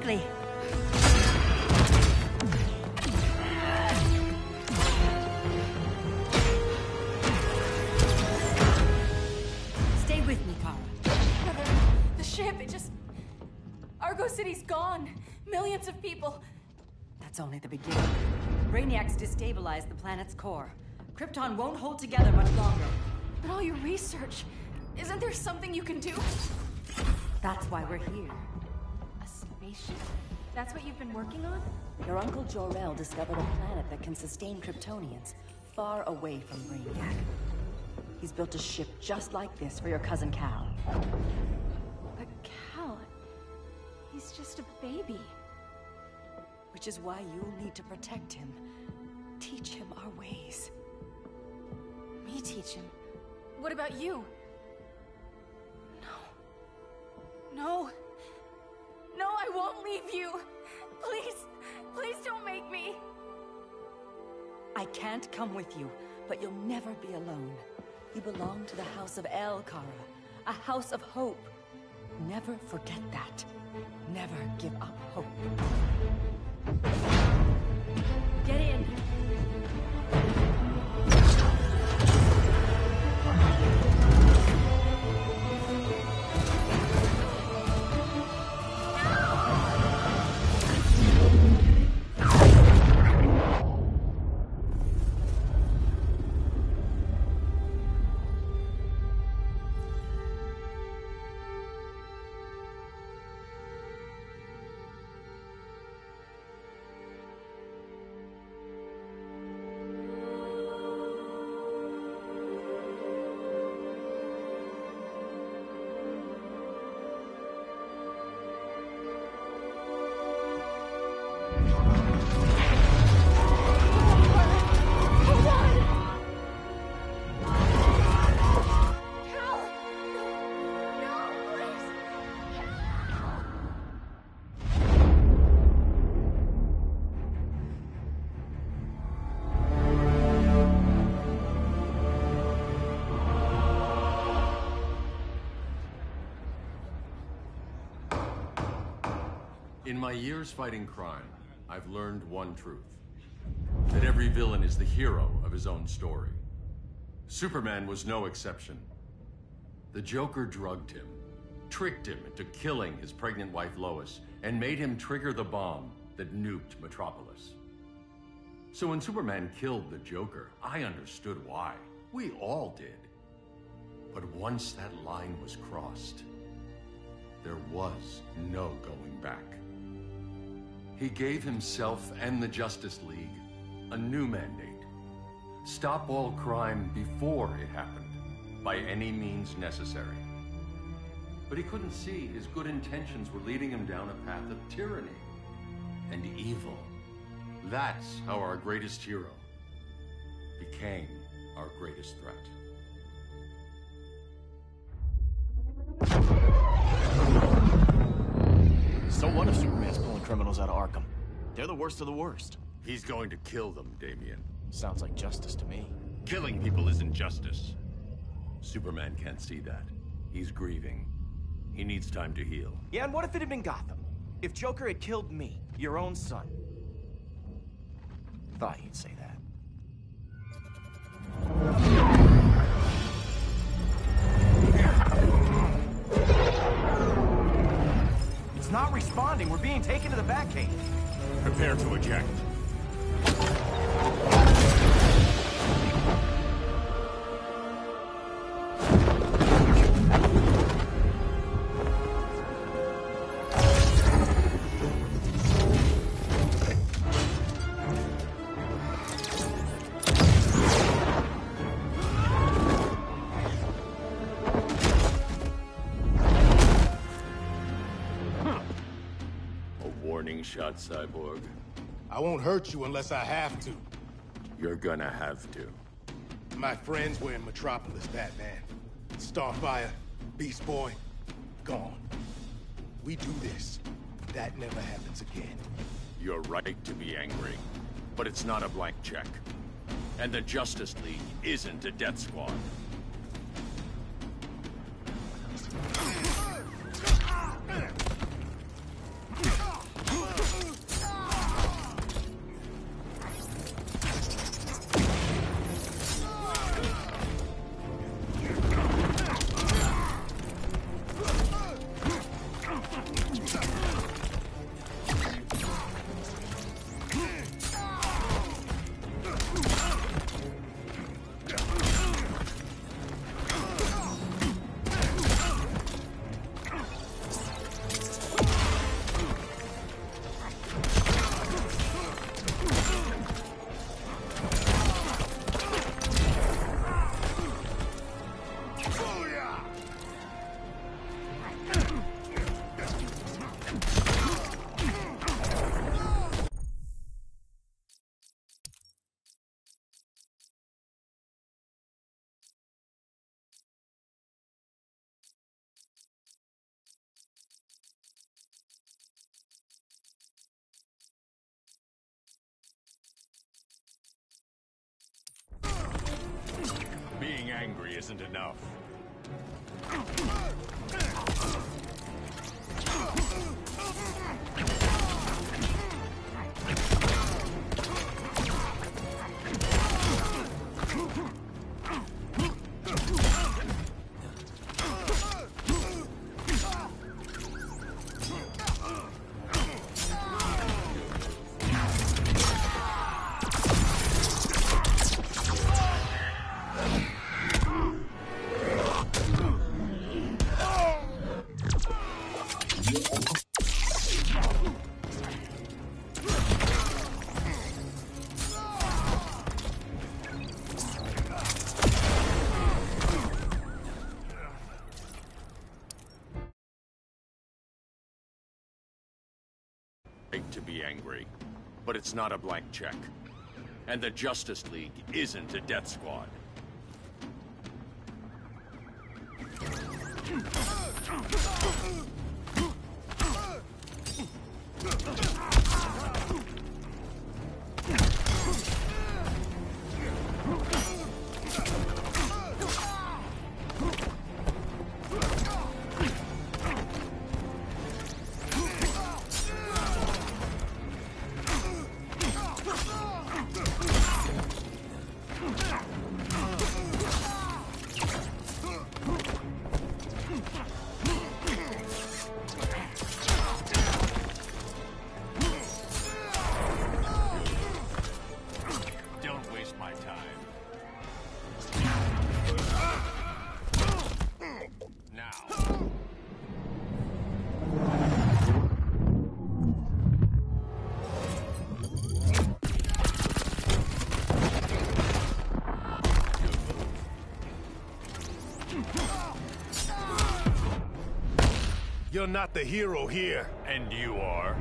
quickly. Stay with me, Kara. Brother, the ship, it just... Argo City's gone. Millions of people. That's only the beginning. Brainiac's destabilized the planet's core. Krypton won't hold together much longer. But all your research, isn't there something you can do? That's why we're here. A spaceship? That's what you've been working on? Your Uncle Jor-El discovered a planet that can sustain Kryptonians, far away from Brainiac. He's built a ship just like this for your cousin Cal. But Cal... he's just a baby. Which is why you'll need to protect him. Teach him our ways. Me teach him? What about you? No. No, I won't leave you. Please, please don't make me. I can't come with you, but you'll never be alone. You belong to the House of El, Kara. A house of hope. Never forget that. Never give up hope. Get in. In my years fighting crime, I've learned one truth. That every villain is the hero of his own story. Superman was no exception. The Joker drugged him, tricked him into killing his pregnant wife Lois, and made him trigger the bomb that nuked Metropolis. So when Superman killed the Joker, I understood why. We all did. But once that line was crossed, there was no going back. He gave himself and the Justice League a new mandate. Stop all crime before it happened, by any means necessary. But he couldn't see his good intentions were leading him down a path of tyranny and evil. That's how our greatest hero became our greatest threat. So what if Superman's pulling criminals out of Arkham? They're the worst of the worst. He's going to kill them, Damian. Sounds like justice to me. Killing people isn't justice. Superman can't see that. He's grieving. He needs time to heal. Yeah, and what if it had been Gotham? If Joker had killed me, your own son? Thought you'd say that. It's not responding. We're being taken to the Batcave. Prepare to eject. Shot, Cyborg. I won't hurt you unless I have to. You're gonna have to. My friends were in Metropolis, Batman. Starfire, Beast Boy, gone. We do this. That never happens again. You're right to be angry, but it's not a blank check. And the Justice League isn't a death squad. being angry isn't enough. To be angry, but it's not a blank check. And the Justice League isn't a death squad. You're not the hero here. And you are.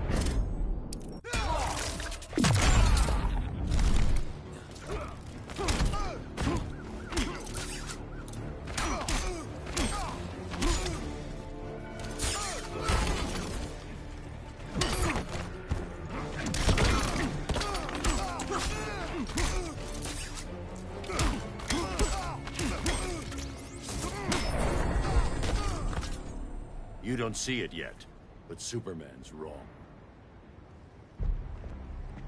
You don't see it yet, but Superman's wrong.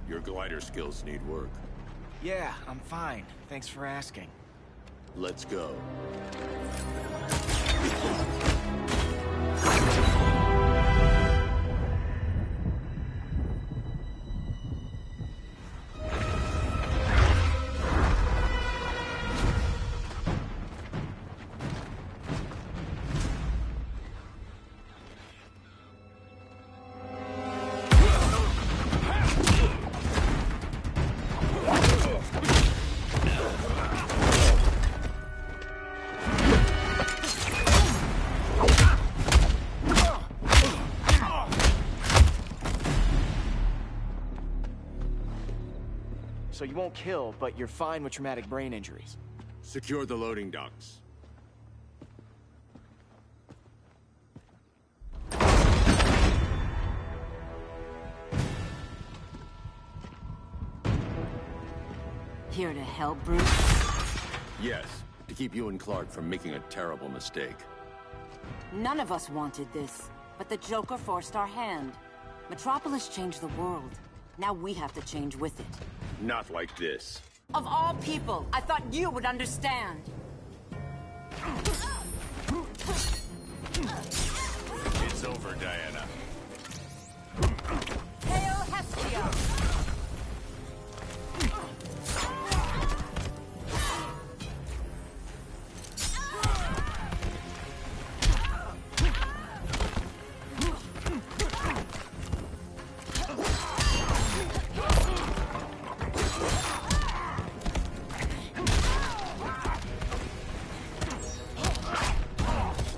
Your glider skills need work. Yeah, I'm fine. Thanks for asking. Let's go. So you won't kill, but you're fine with traumatic brain injuries. Secure the loading docks. Here to help, Bruce? Yes, to keep you and Clark from making a terrible mistake. None of us wanted this, but the Joker forced our hand. Metropolis changed the world. Now we have to change with it. Not like this. Of all people, I thought you would understand. It's over, Diana. Hail Hestia!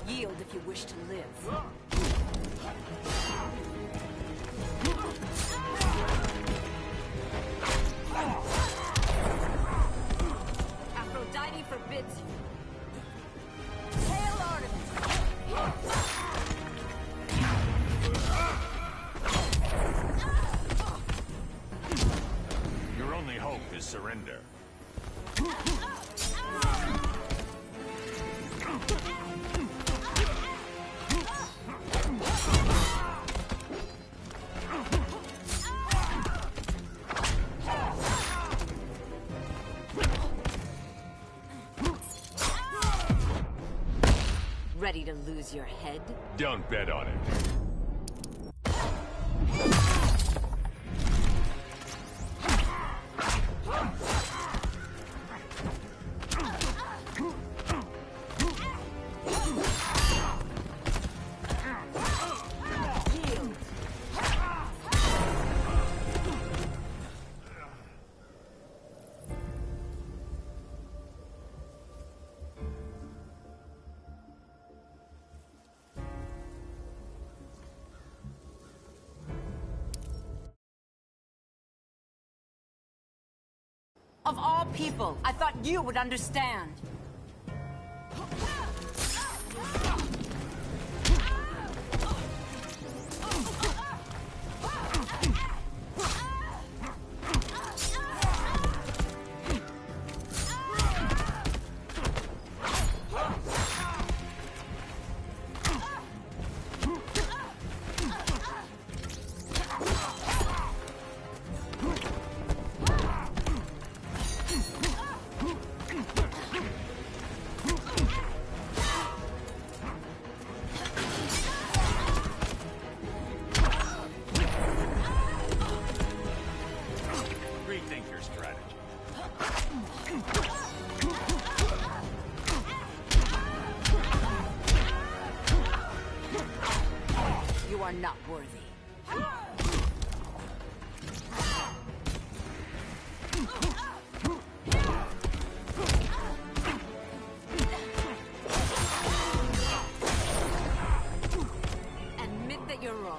Yield if you wish to live. Aphrodite forbids you. Hail Artemis! Your only hope is surrender. Ready to lose your head? Don't bet on it. Of all people, I thought you would understand. Rethink your strategy. You are not worthy. Admit that you're wrong.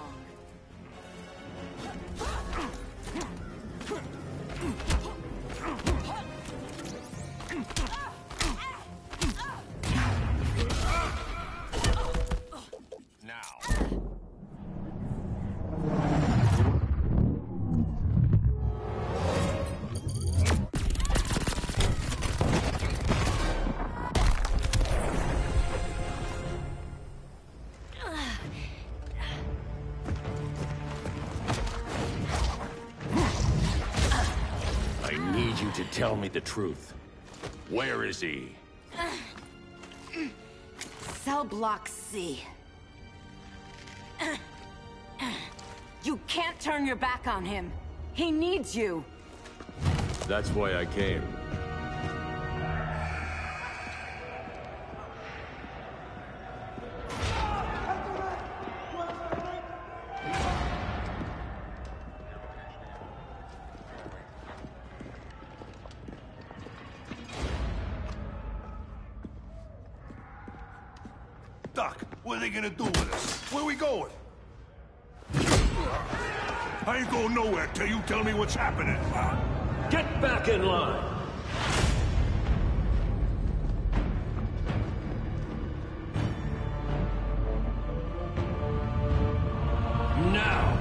Now. I need you to tell me the truth. Where is he? Cell block C. You can't turn your back on him. He needs you. That's why I came. Doc, what are they gonna do with us? Where we going? I ain't going nowhere till you tell me what's happening. Get back in line! Now!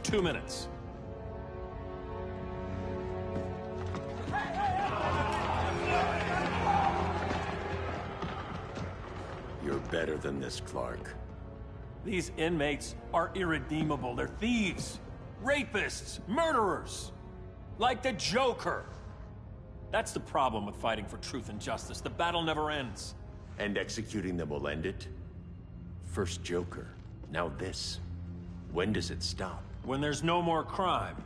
Two minutes. You're better than this, Clark. These inmates are irredeemable. They're thieves, rapists, murderers. Like the Joker. That's the problem with fighting for truth and justice. The battle never ends. And executing them will end it? First Joker, now this. When does it stop? When there's no more crime.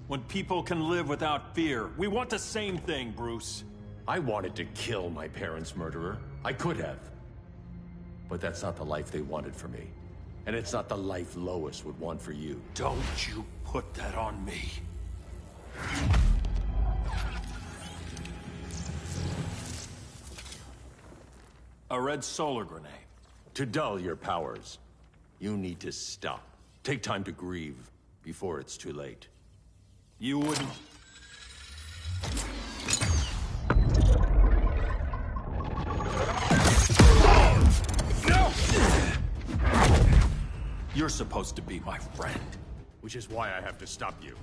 When people can live without fear. We want the same thing, Bruce. I wanted to kill my parents' murderer. I could have. But that's not the life they wanted for me. And it's not the life Lois would want for you. Don't you put that on me. A red solar grenade. To dull your powers, you need to stop. Take time to grieve before it's too late. You wouldn't... You're supposed to be my friend. Which is why I have to stop you.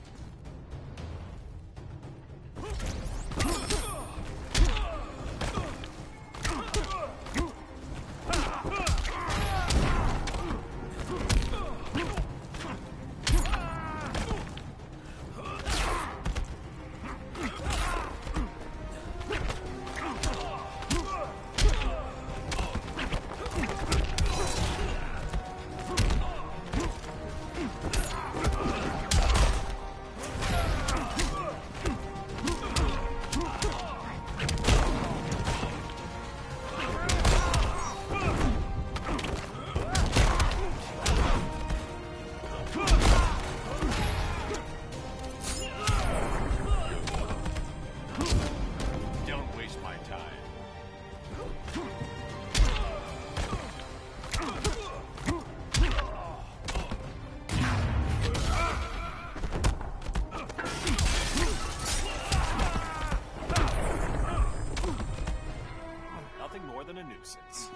nuisance.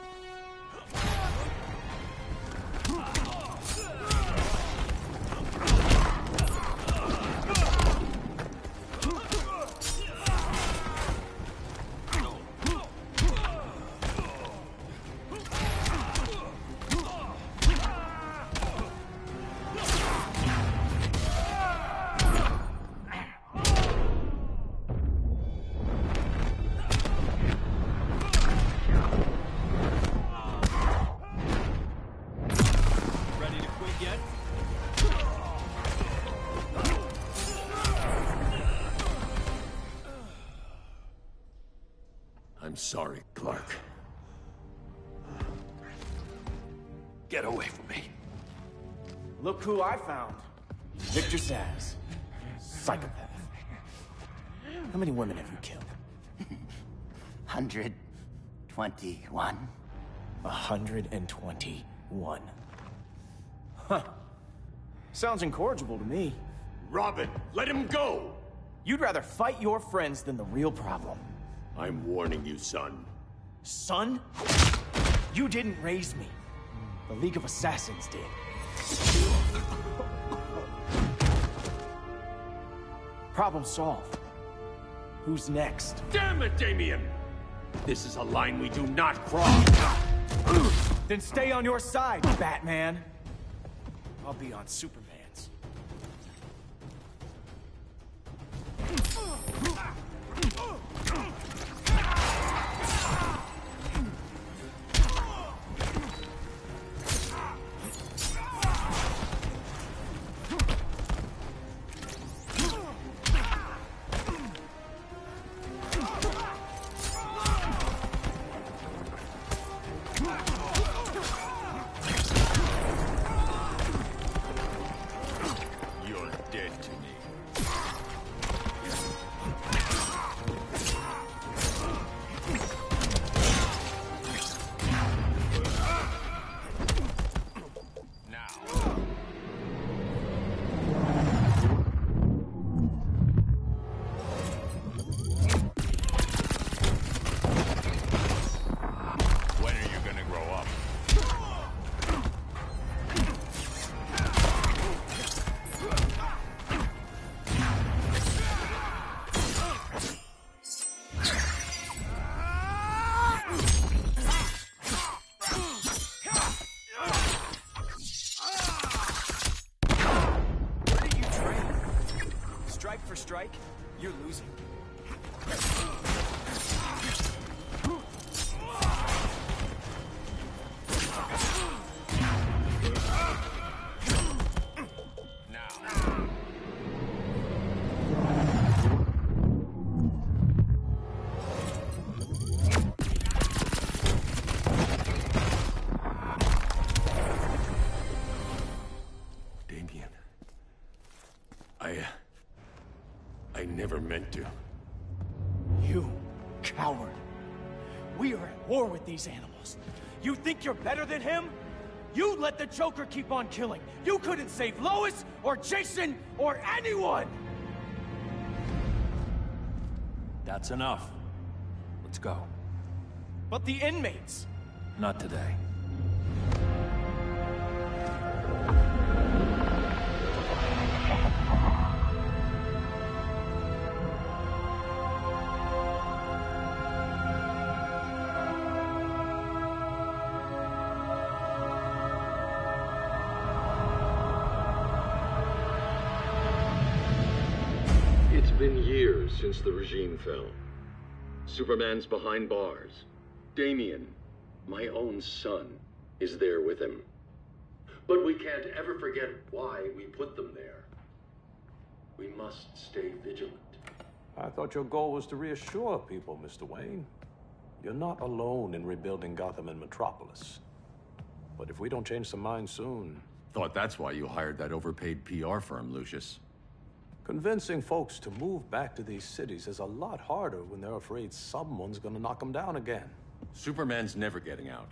I'm sorry, Clark. Get away from me. Look who I found. Victor Zsasz. Psychopath. How many women have you killed? 121. 121. Huh. Sounds incorrigible to me. Robin, let him go! You'd rather fight your friends than the real problem. I'm warning you, son. Son? You didn't raise me. The League of Assassins did. Problem solved. Who's next? Damn it, Damien! This is a line we do not cross. Then stay on your side, Batman. I'll be on Superman's. You're dead to me. When are you gonna grow up? Where did you train? Strike for strike, you're losing. Damien. I never meant to. You coward. We are at war with these animals. You think you're better than him? You let the Joker keep on killing. You couldn't save Lois or Jason or anyone! That's enough. Let's go. But the inmates. Not today. It's been years since the regime fell. Superman's behind bars. Damien, my own son, is there with him. But we can't ever forget why we put them there. We must stay vigilant. I thought your goal was to reassure people, Mr. Wayne. You're not alone in rebuilding Gotham and Metropolis. But if we don't change some minds soon... Thought that's why you hired that overpaid PR firm, Lucius. Convincing folks to move back to these cities is a lot harder when they're afraid someone's gonna knock them down again. Superman's never getting out.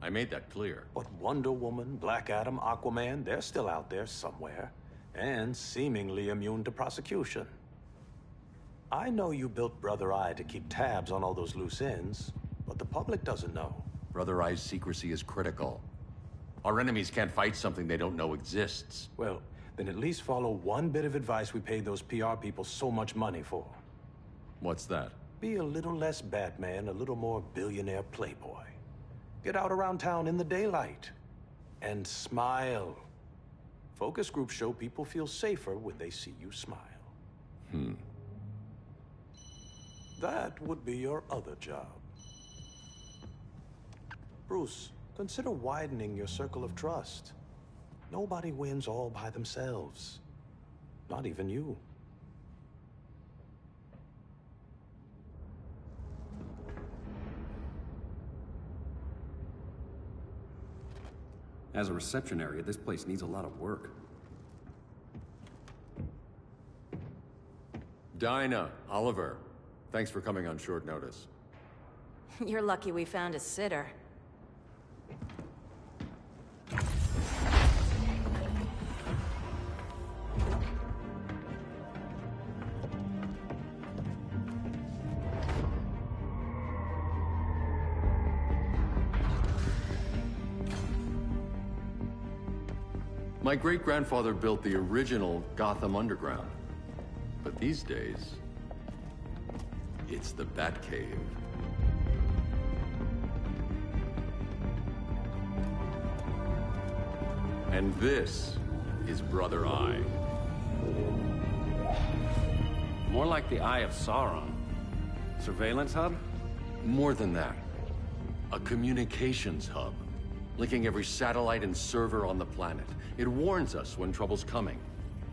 I made that clear. But Wonder Woman, Black Adam, Aquaman, they're still out there somewhere. And seemingly immune to prosecution. I know you built Brother Eye to keep tabs on all those loose ends. But the public doesn't know. Brother Eye's secrecy is critical. Our enemies can't fight something they don't know exists. Well, then at least follow one bit of advice we paid those PR people so much money for. What's that? Be a little less Batman, a little more billionaire playboy. Get out around town in the daylight. And smile. Focus groups show people feel safer when they see you smile. That would be your other job. Bruce, consider widening your circle of trust. Nobody wins all by themselves. Not even you. As a reception area, this place needs a lot of work. Dinah, Oliver, thanks for coming on short notice. You're lucky we found a sitter. My great-grandfather built the original Gotham Underground. But these days, it's the Batcave. And this is Brother Eye. More like the Eye of Sauron. Surveillance hub? More than that. A communications hub, linking every satellite and server on the planet. It warns us when trouble's coming,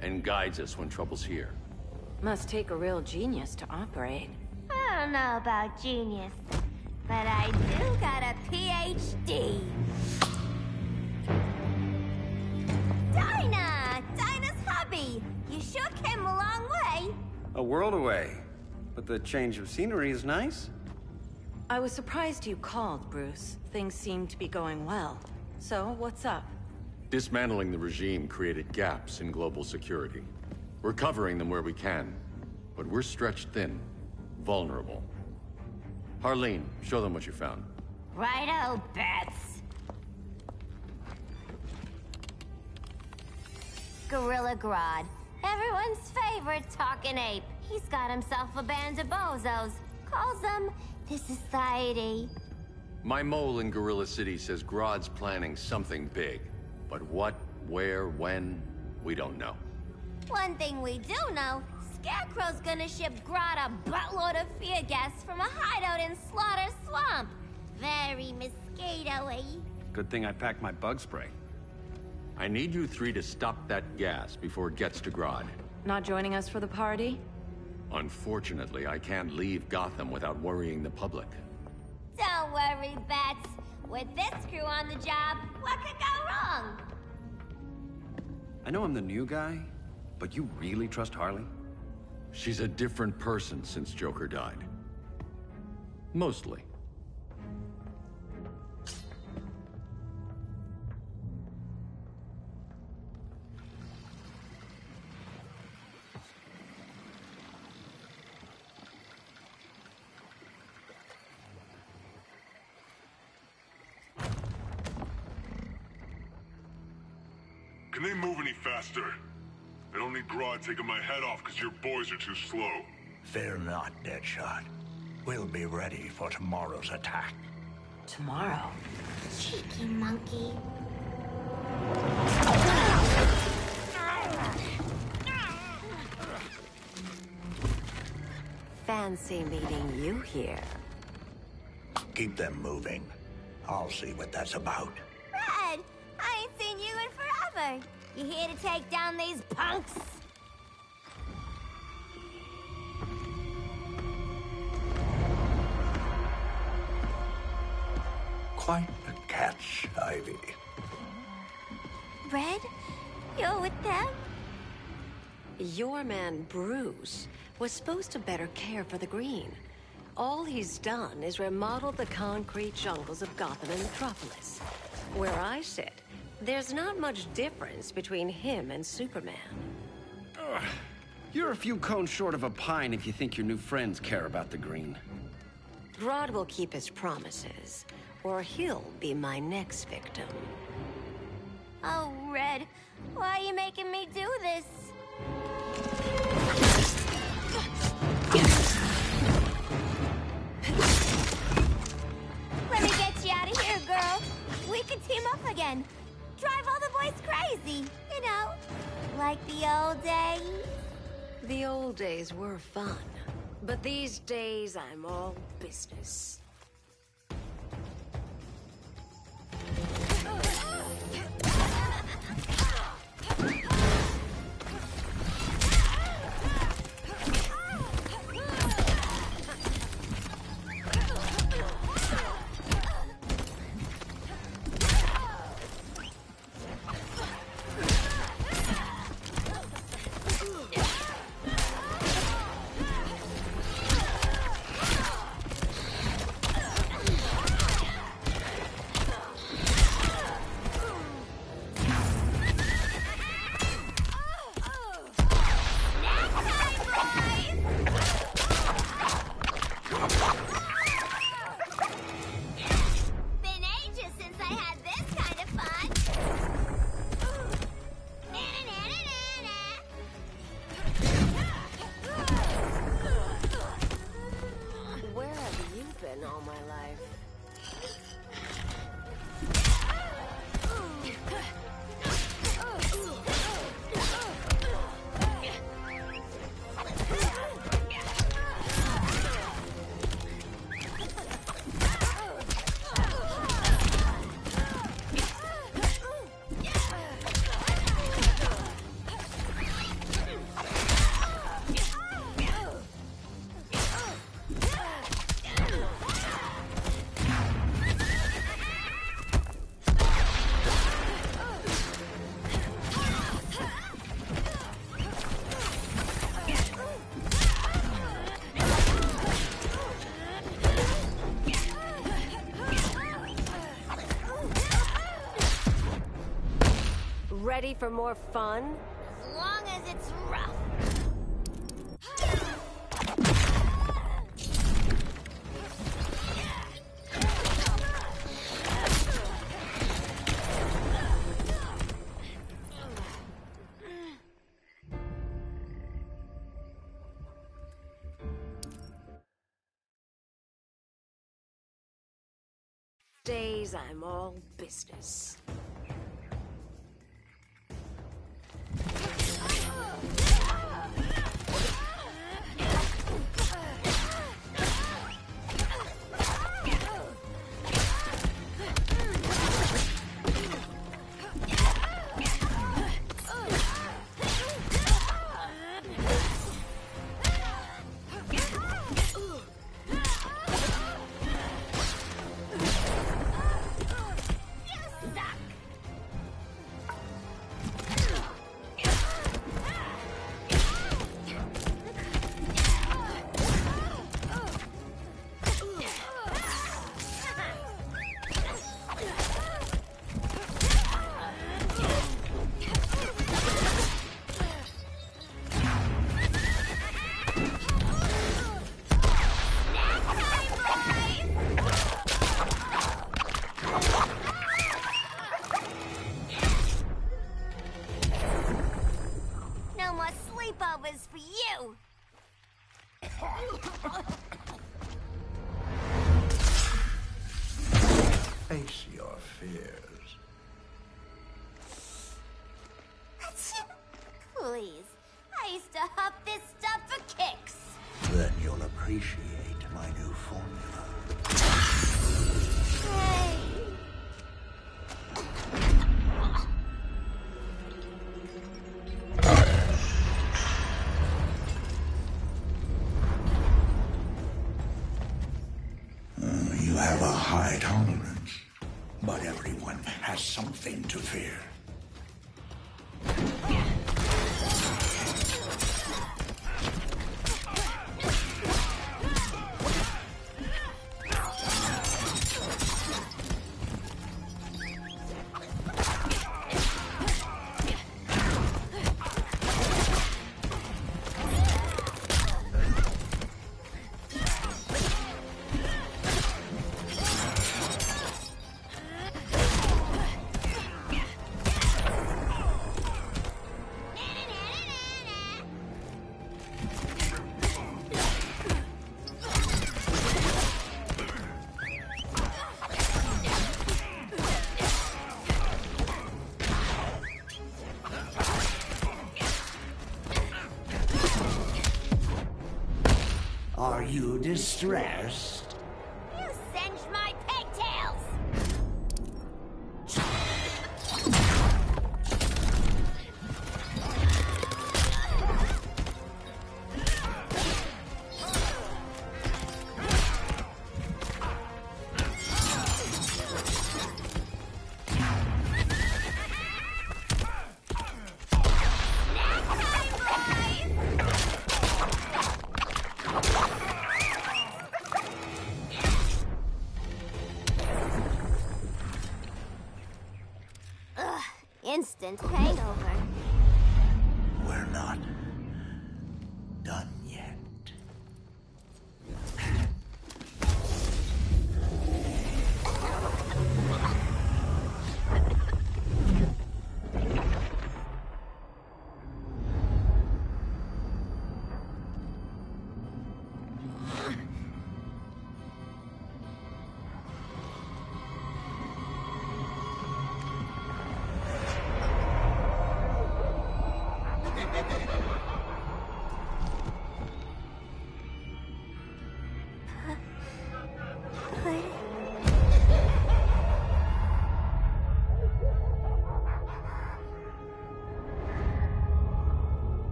and guides us when trouble's here. Must take a real genius to operate. I don't know about genius, but I do got a PhD. Dinah's hubby! You sure came a long way. A world away. But the change of scenery is nice. I was surprised you called, Bruce. Things seem to be going well. So, what's up? Dismantling the regime created gaps in global security. We're covering them where we can, but we're stretched thin, vulnerable. Harleen, show them what you found. Righto, Bats. Gorilla Grodd. Everyone's favorite talking ape. He's got himself a band of bozos. Calls them the Society. My mole in Gorilla City says Grodd's planning something big. But what, where, when, we don't know. One thing we do know, Scarecrow's gonna ship Grodd a buttload of fear gas from a hideout in Slaughter Swamp. Very mosquito-y. Good thing I packed my bug spray. I need you three to stop that gas before it gets to Grodd. Not joining us for the party? Unfortunately, I can't leave Gotham without worrying the public. Don't worry, Bats. With this crew on the job, what could go wrong? I know I'm the new guy, but you really trust Harley? She's a different person since Joker died. Mostly. Can they move any faster? I don't need Grodd taking my head off because your boys are too slow. Fear not, Deadshot. We'll be ready for tomorrow's attack. Tomorrow? Cheeky monkey. Fancy meeting you here. Keep them moving. I'll see what that's about. Red, I ain't seen you in forever. You here to take down these punks? Quite a catch, Ivy. Red, you're with them? Your man, Bruce, was supposed to better care for the Green. All he's done is remodel the concrete jungles of Gotham and Metropolis. Where I sit, there's not much difference between him and Superman. Ugh. You're a few cones short of a pine if you think your new friends care about the Green. Grodd will keep his promises, or he'll be my next victim. Oh, Red, why are you making me do this? Let me get you out of here, girl. We can team up again. Drive all the boys crazy, you know, like the old days. The old days were fun, but these days I'm all business. Ready for more fun? As long as it's rough. Days I'm all business. sleepovers for you! Face your fears. Please, I used to huff this stuff for kicks. Then you'll appreciate my new formula. Hey. You have a high tolerance, but everyone has something to fear. Are you distressed? You singed my pigtails! Instant hangover. We're not done yet.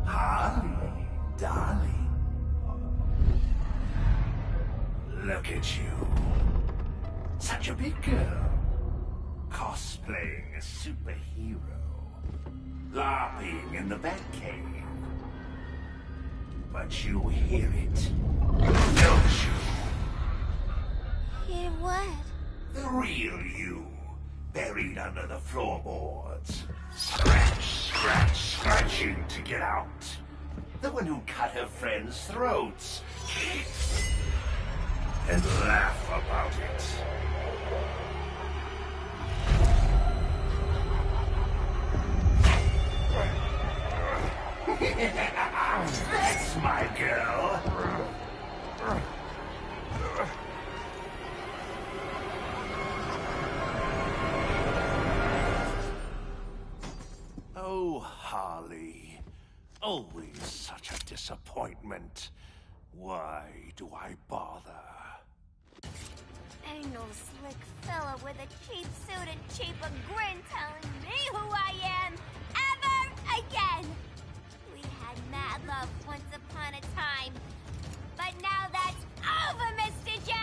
Harley, darling. Look at you. Such a big girl. Cosplaying a superhero. LARPing in the Batcave. But you hear it, don't you? Hear what? The real you, buried under the floorboards. Scratch, scratch, scratching to get out. The one who cut her friends' throats. And laugh about it. That's my girl. Oh, Harley. Always such a disappointment. Why do I bother? Ain't no slick fella with a cheap suit and cheaper grin telling me who I am ever again. We had mad love once upon a time, but now that's over, Mr. J.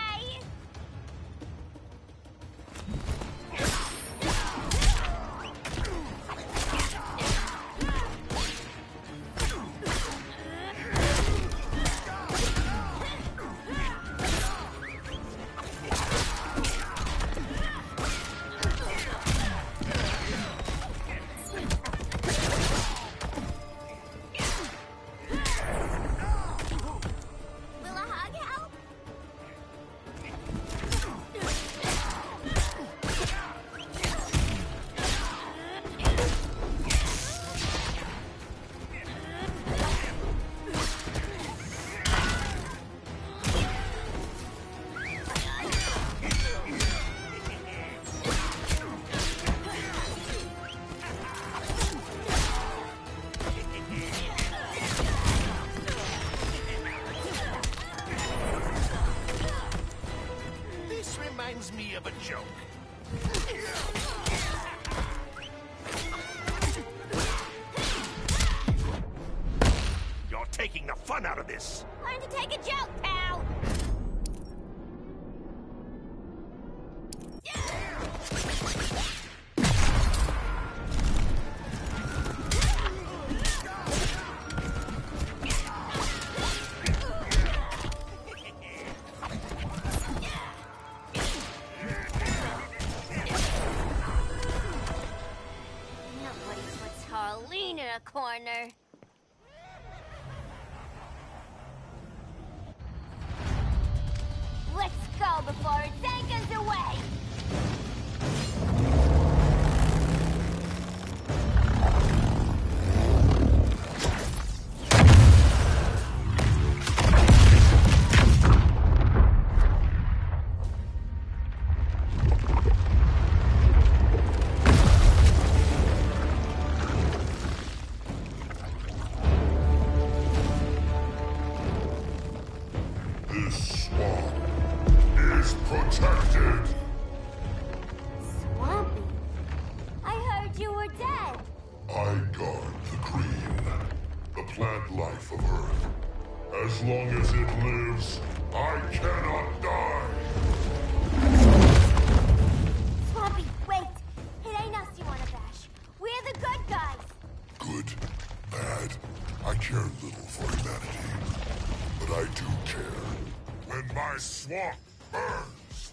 Me of a joke. You're taking the fun out of this. Learn to take a joke, pal. Harleen in a corner. As long as it lives, I cannot die! Swampy, wait! It ain't us you wanna bash. We're the good guys! Good, bad, I care little for humanity. But I do care when my swamp burns!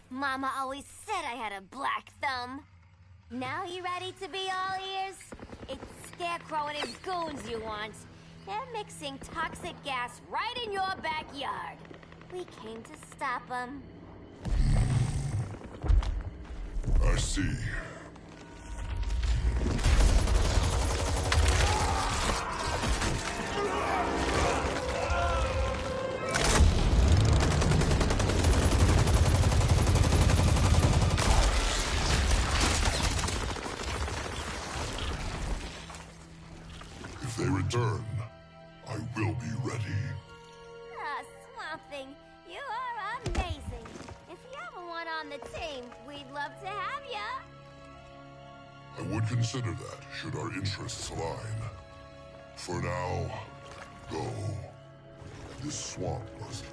Mama always said I had a black thumb. Now you ready to be all ears? It's Scarecrow and his goons you want. They're mixing toxic gas right in your backyard. We came to stop them. I see. If they return, I will be ready. Ah, Swamp Thing, you are amazing. If you ever want on the team, we'd love to have ya. I would consider that, should our interests align. For now, go. This swamp must heal.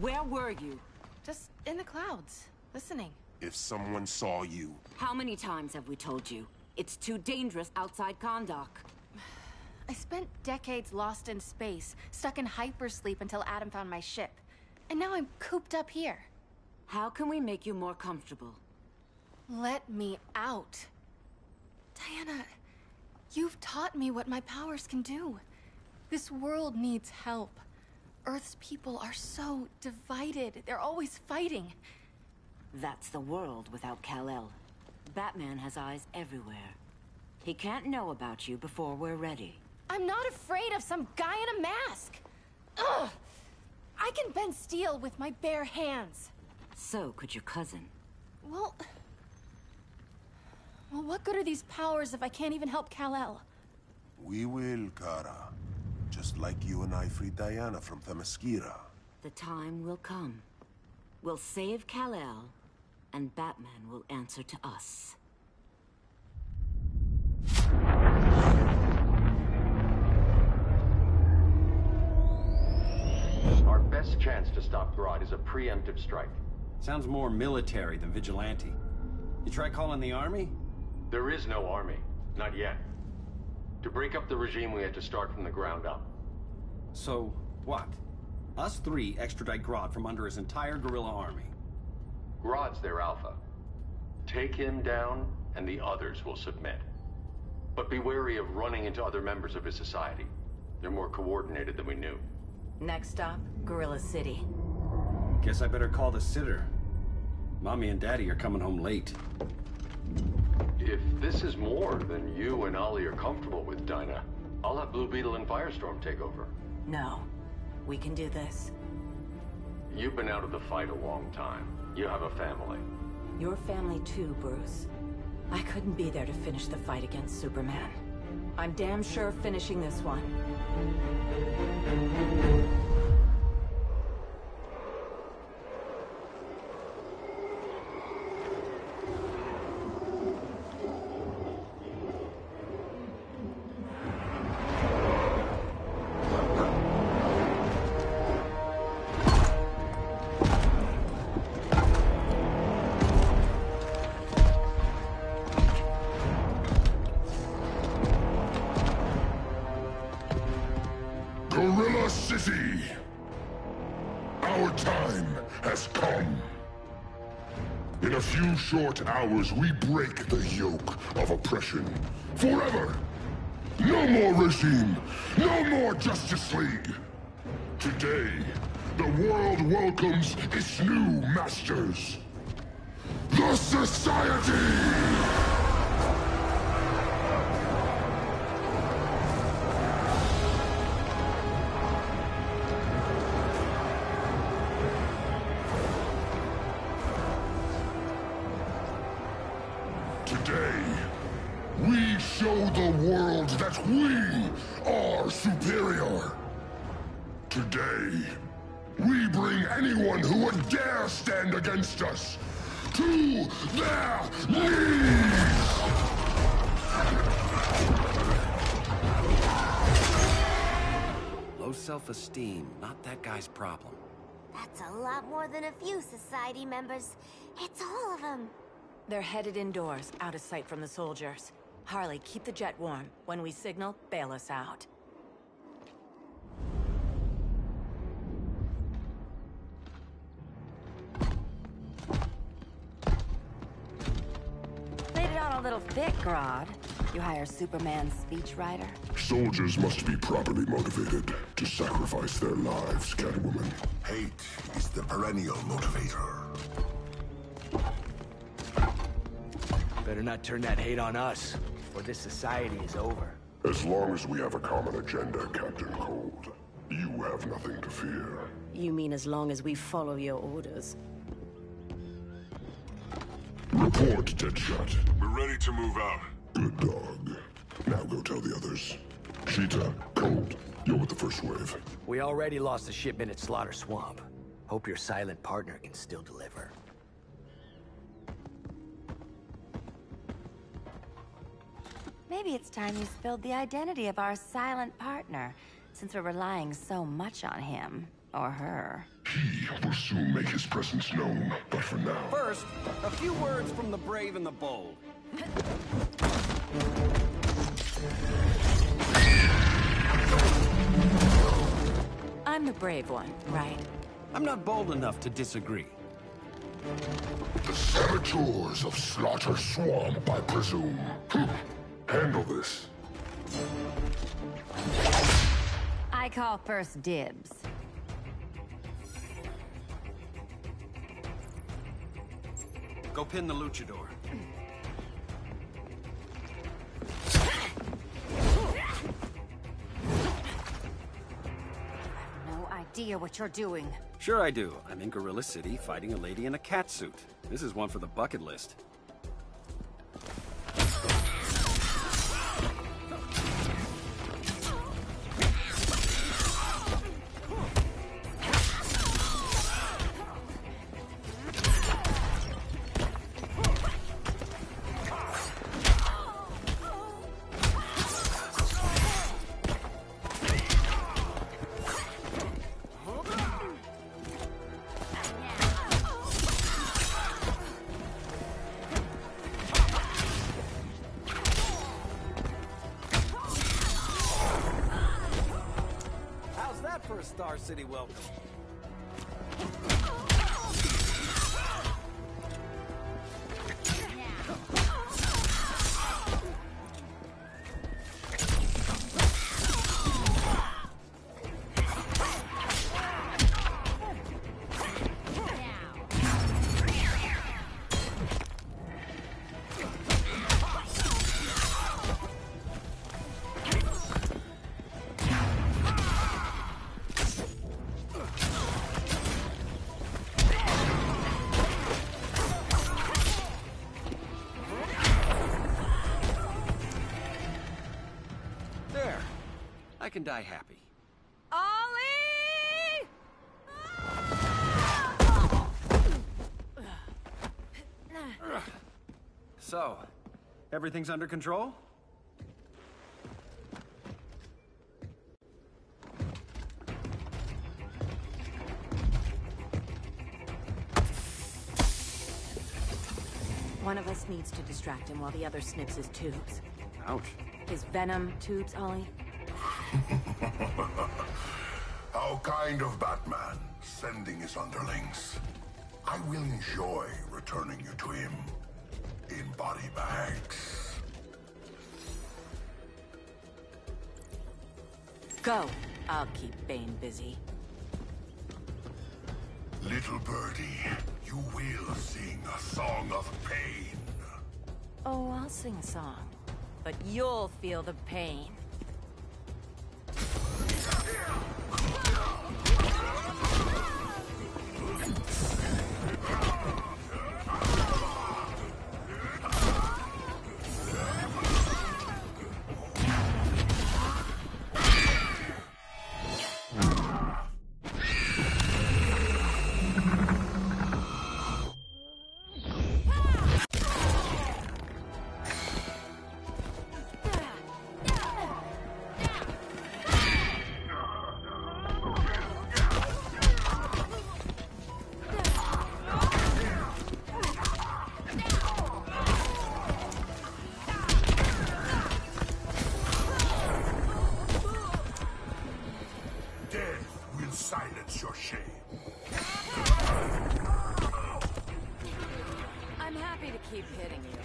Where were you? Just in the clouds, listening. If someone saw you... How many times have we told you? It's too dangerous outside Kahndaq. I spent decades lost in space, stuck in hypersleep until Adam found my ship. And now I'm cooped up here. How can we make you more comfortable? Let me out. Diana, you've taught me what my powers can do. This world needs help. Earth's people are so divided. They're always fighting. That's the world without Kal-El. Batman has eyes everywhere. He can't know about you before we're ready. I'm not afraid of some guy in a mask. Ugh! I can bend steel with my bare hands. So could your cousin. Well, what good are these powers if I can't even help Kal-El? We will, Kara. Just like you and I freed Diana from Themyscira. The time will come. We'll save Kal-El, and Batman will answer to us. Our best chance to stop Grodd is a preemptive strike. Sounds more military than vigilante. You try calling the army? There is no army. Not yet. To break up the regime, we had to start from the ground up. So, what? Us three extradite Grodd from under his entire guerrilla army. Grodd's their alpha. Take him down, and the others will submit. But be wary of running into other members of his society. They're more coordinated than we knew. Next stop, Gorilla City. Guess I better call the sitter. Mommy and Daddy are coming home late. If this is more than you and Ollie are comfortable with, Dinah, I'll have Blue Beetle and Firestorm take over. No. We can do this. You've been out of the fight a long time. You have a family. Your family too, Bruce. I couldn't be there to finish the fight against Superman. I'm damn sure finishing this one. Gorilla City! Our time has come. In a few short hours, we break the yoke of oppression. Forever! No more regime! No more Justice League! Today, the world welcomes its new masters. The Society! Today, we show the world that we are superior. Today, we bring anyone who would dare stand against us to their knees! Low self-esteem, not that guy's problem. That's a lot more than a few Society members. It's all of them. They're headed indoors, out of sight from the soldiers. Harley, keep the jet warm. When we signal, bail us out. Laid it on a little thick, Grodd. You hire Superman's speechwriter? Soldiers must be properly motivated to sacrifice their lives, Catwoman. Hate is the perennial motivator. Better not turn that hate on us, or this society is over. As long as we have a common agenda, Captain Cold, you have nothing to fear. You mean as long as we follow your orders? Report, Deadshot. We're ready to move out. Good dog. Now go tell the others. Cheetah, Cold, you're with the first wave. We already lost a shipment at Slaughter Swamp. Hope your silent partner can still deliver. Maybe it's time you spilled the identity of our silent partner, since we're relying so much on him. Or her. He will soon make his presence known, but for now... First, a few words from the brave and the bold. I'm the brave one, right? I'm not bold enough to disagree. The saboteurs of Slaughter Swamp, I presume. Handle this. I call first dibs. Go pin the luchador. No idea what you're doing. Sure I do. I'm in Gorilla City fighting a lady in a cat suit. This is one for the bucket list. For a Star City welcome. I can die happy. Ollie! So, everything's under control? One of us needs to distract him while the other snips his tubes. Ouch. His venom tubes, Ollie? How kind of Batman, sending his underlings. I will enjoy returning you to him in body bags. Go. I'll keep Bane busy. Little birdie, you will sing a song of pain. Oh, I'll sing a song. But you'll feel the pain. Silence your shame. I'm happy to keep hitting you.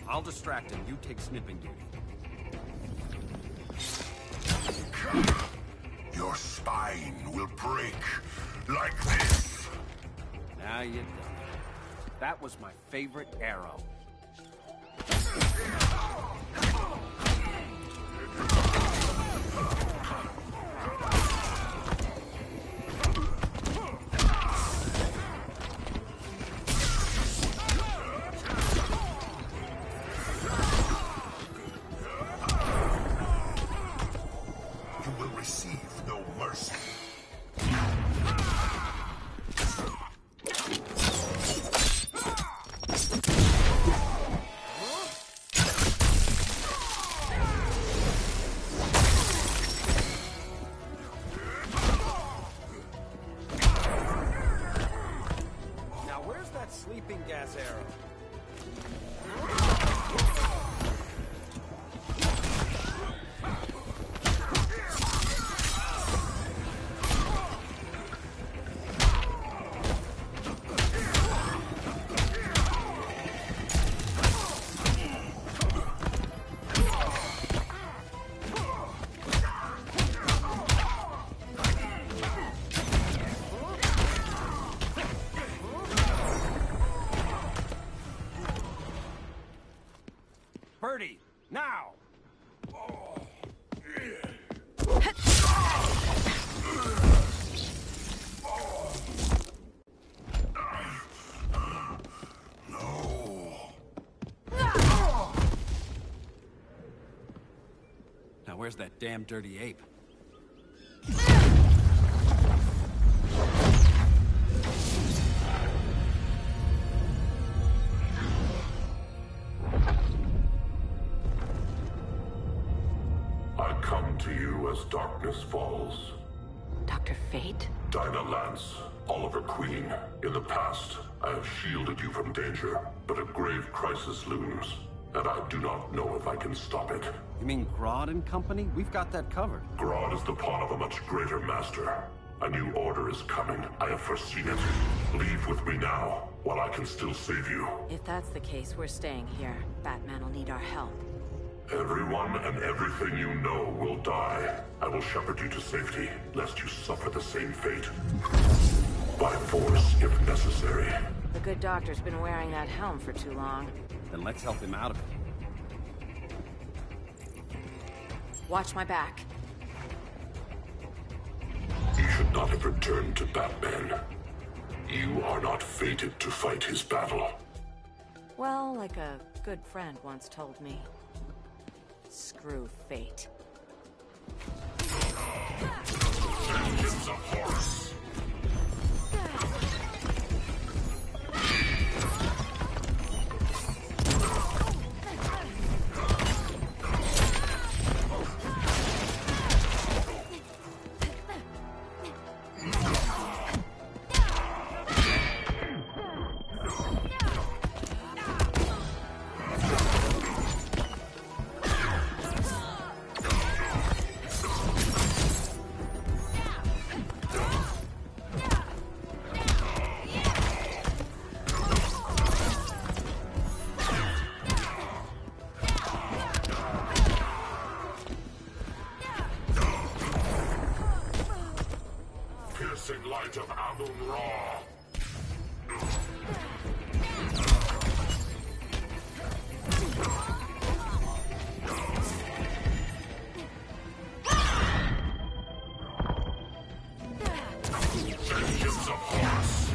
I'll distract him. You take snipping duty. Your spine will break like this. Now you done it. That was my favorite arrow. Sleeping gas arrow. Birdie, now! Now where's that damn dirty ape? I to you as darkness falls. Dr. Fate? Dinah Lance, Oliver Queen. In the past, I have shielded you from danger, but a grave crisis looms, and I do not know if I can stop it. You mean Grodd and company? We've got that covered. Grodd is the pawn of a much greater master. A new order is coming. I have foreseen it. Leave with me now, while I can still save you. If that's the case, we're staying here. Batman will need our help. Everyone and everything you know will die. I will shepherd you to safety, lest you suffer the same fate. By force, if necessary. The good doctor's been wearing that helm for too long. Then let's help him out of it. Watch my back. You should not have returned to Batman. You are not fated to fight his battle. Well, like a good friend once told me. Screw fate. Vengeance of Horus! Light of Amun-Ra! Vengeance of Horus!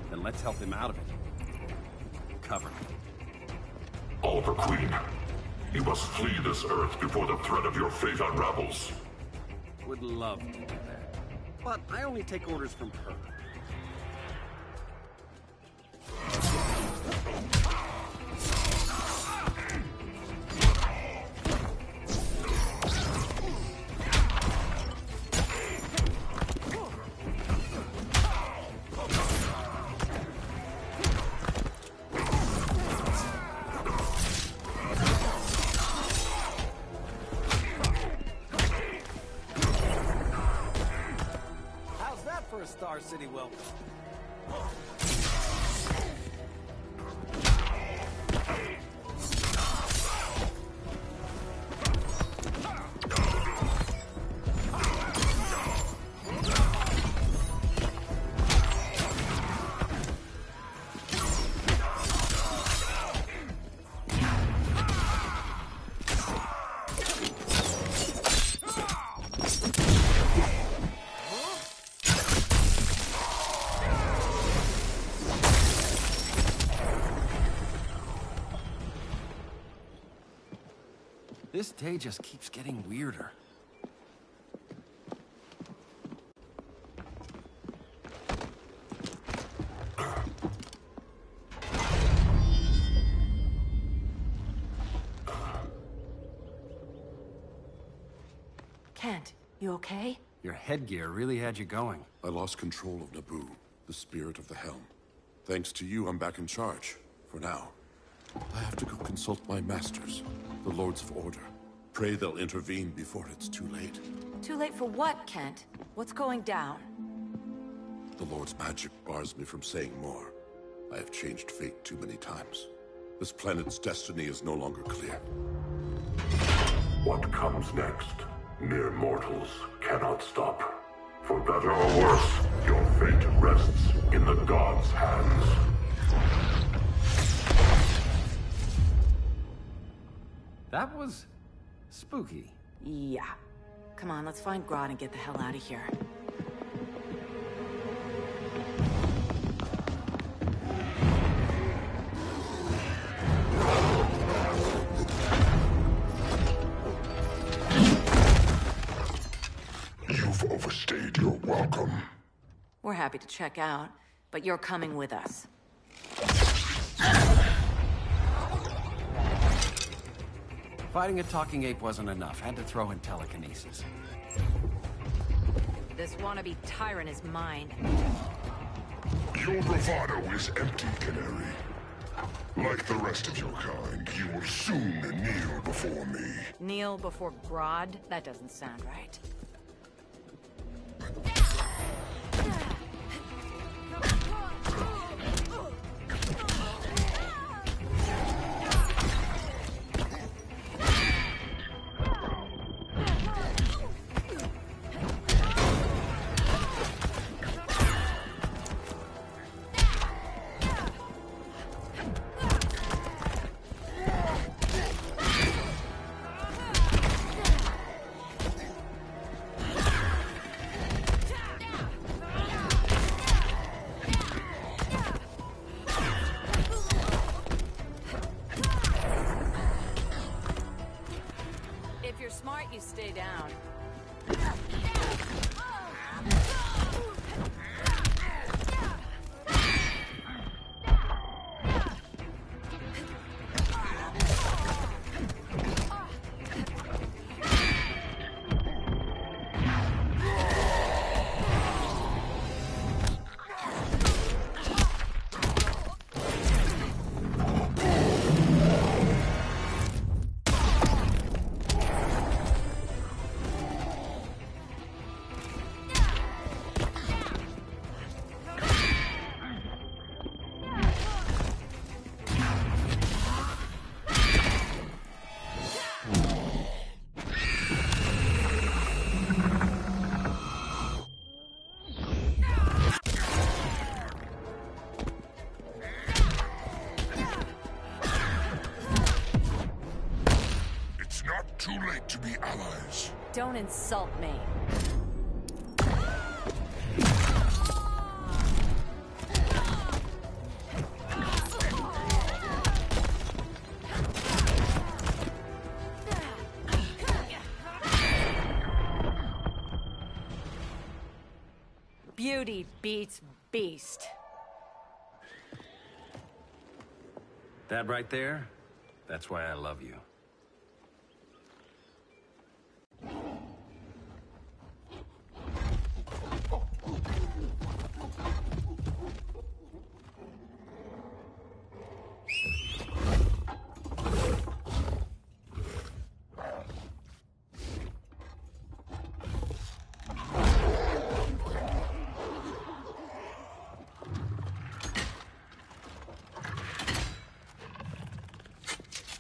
Then let's help him out of it. Cover. Oliver Queen, you must flee this Earth before the threat of your fate unravels. Would love to do that. But I only take orders from her. For a Star City welcome. This day just keeps getting weirder. Kent, you okay? Your headgear really had you going. I lost control of Naboo, the spirit of the helm. Thanks to you, I'm back in charge. For now. I have to go consult my masters, the Lords of Order. Pray they'll intervene before it's too late. Too late for what, Kent? What's going down? The Lord's magic bars me from saying more. I have changed fate too many times. This planet's destiny is no longer clear. What comes next, mere mortals cannot stop. For better or worse, your fate rests in the gods' hands. That was spooky. Yeah. Come on, let's find Grodd and get the hell out of here. You've overstayed your welcome. We're happy to check out, but you're coming with us. Fighting a talking ape wasn't enough. Had to throw in telekinesis. This wannabe tyrant is mine. Your bravado is empty, Canary. Like the rest of your kind, you will soon kneel before me. Kneel before Grodd? That doesn't sound right. If you're smart, you stay down. Too late to be allies. Don't insult me. Beauty beats beast. That right there, that's why I love you.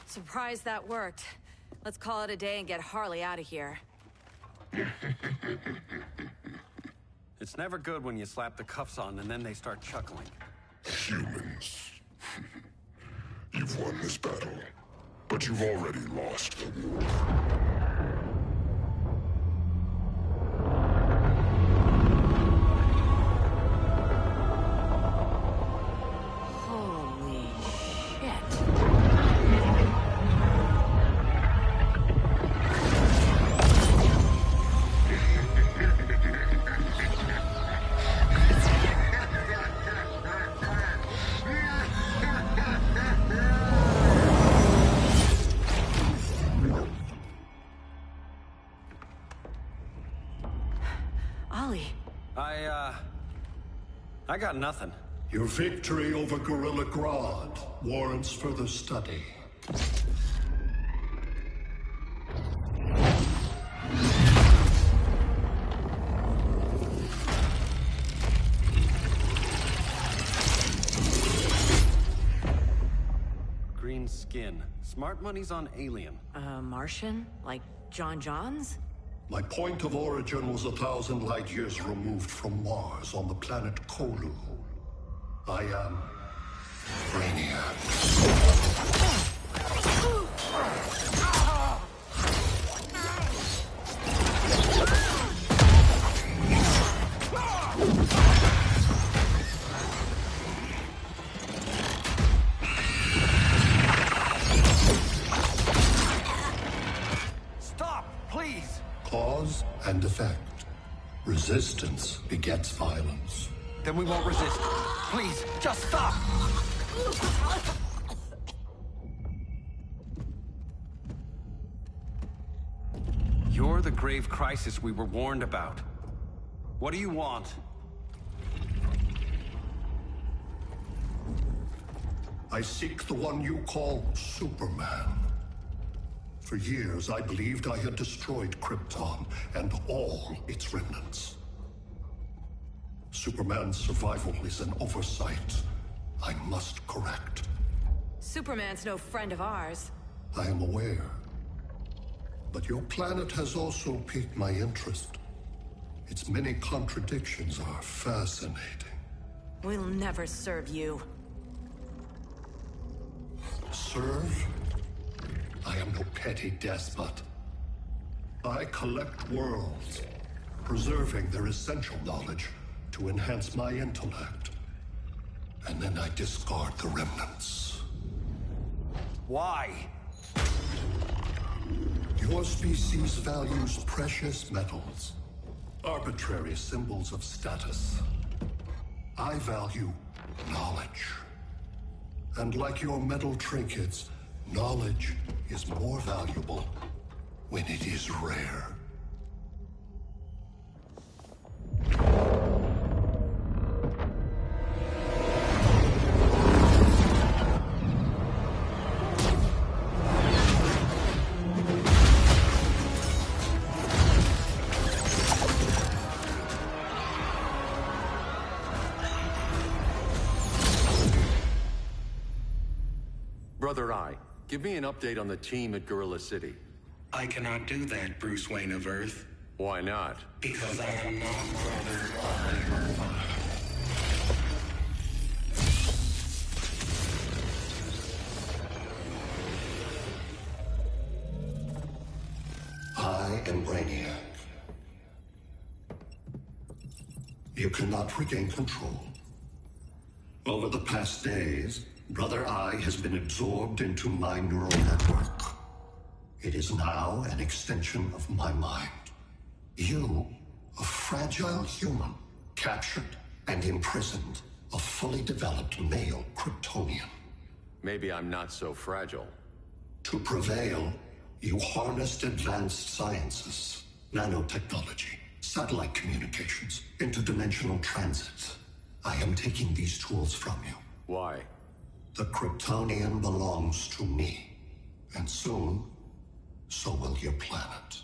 Surprised that worked. Let's call it a day and get Harley out of here. It's never good when you slap the cuffs on and then they start chuckling. Humans. You've won this battle, but you've already lost the war. Holy shit. Ollie. I got nothing. Your victory over Gorilla Grodd warrants further study. skin. Smart money's on alien. Martian? Like John Johns? My point of origin was 1,000 light years removed from Mars on the planet Kolu. I am Brainiac. Stop, please! Cause and effect. Resistance begets violence. Then we won't resist. Please, just stop! You're the grave crisis we were warned about. What do you want? I seek the one you call Superman. For years, I believed I had destroyed Krypton and all its remnants. Superman's survival is an oversight I must correct. Superman's no friend of ours. I am aware. But your planet has also piqued my interest. Its many contradictions are fascinating. We'll never serve you. Serve? I am no petty despot. I collect worlds, preserving their essential knowledge to enhance my intellect. And then I discard the remnants. Why? Your species values precious metals, arbitrary symbols of status. I value knowledge. And like your metal trinkets, knowledge is more valuable when it is rare. Brother Eye, give me an update on the team at Gorilla City. I cannot do that, Bruce Wayne of Earth. Why not? Because I am not Brother Eye. I am Brainiac. You cannot regain control. Over the past days, Brother Eye has been absorbed into my neural network. It is now an extension of my mind. You, a fragile human, captured and imprisoned a fully developed male Kryptonian. Maybe I'm not so fragile. To prevail, you harnessed advanced sciences, nanotechnology, satellite communications, interdimensional transit. I am taking these tools from you. Why? The Kryptonian belongs to me. And soon, so will your planet.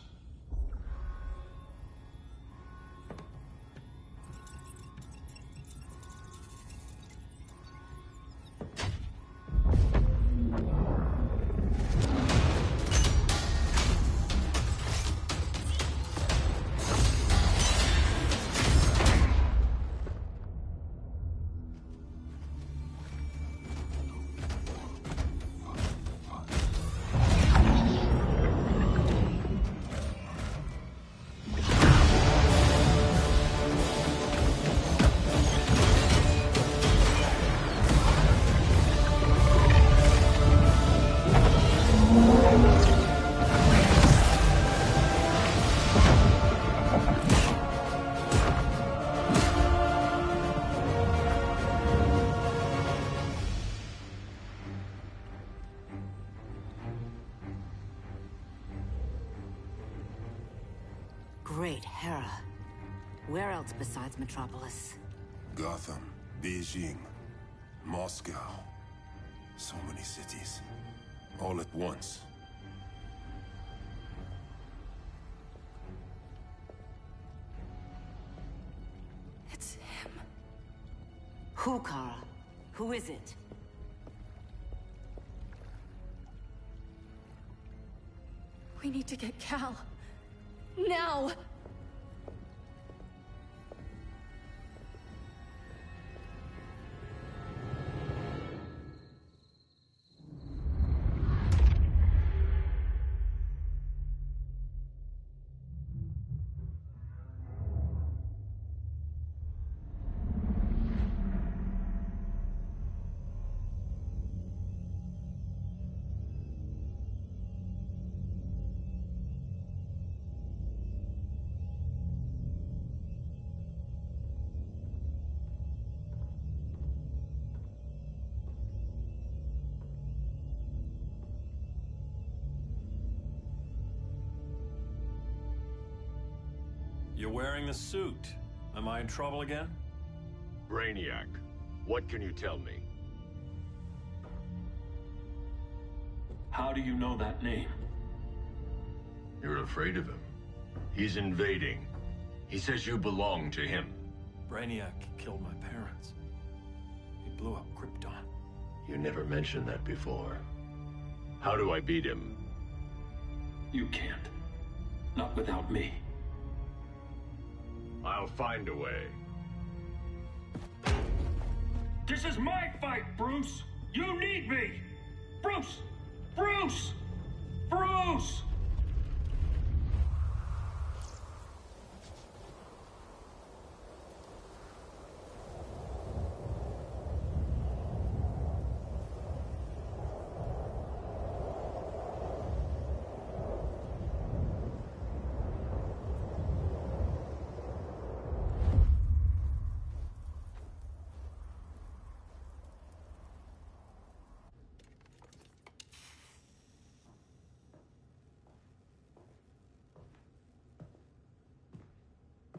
Great Hera. Where else besides Metropolis? Gotham, Beijing, Moscow. So many cities. All at once. It's him. Who, Kara? Who is it? We need to get Cal. Now! You're wearing the suit. Am I in trouble again? Brainiac, what can you tell me? How do you know that name? You're afraid of him. He's invading. He says you belong to him. Brainiac killed my parents. He blew up Krypton. You never mentioned that before. How do I beat him? You can't. Not without me. I'll find a way. This is my fight, Bruce! You need me! Bruce! Bruce! Bruce!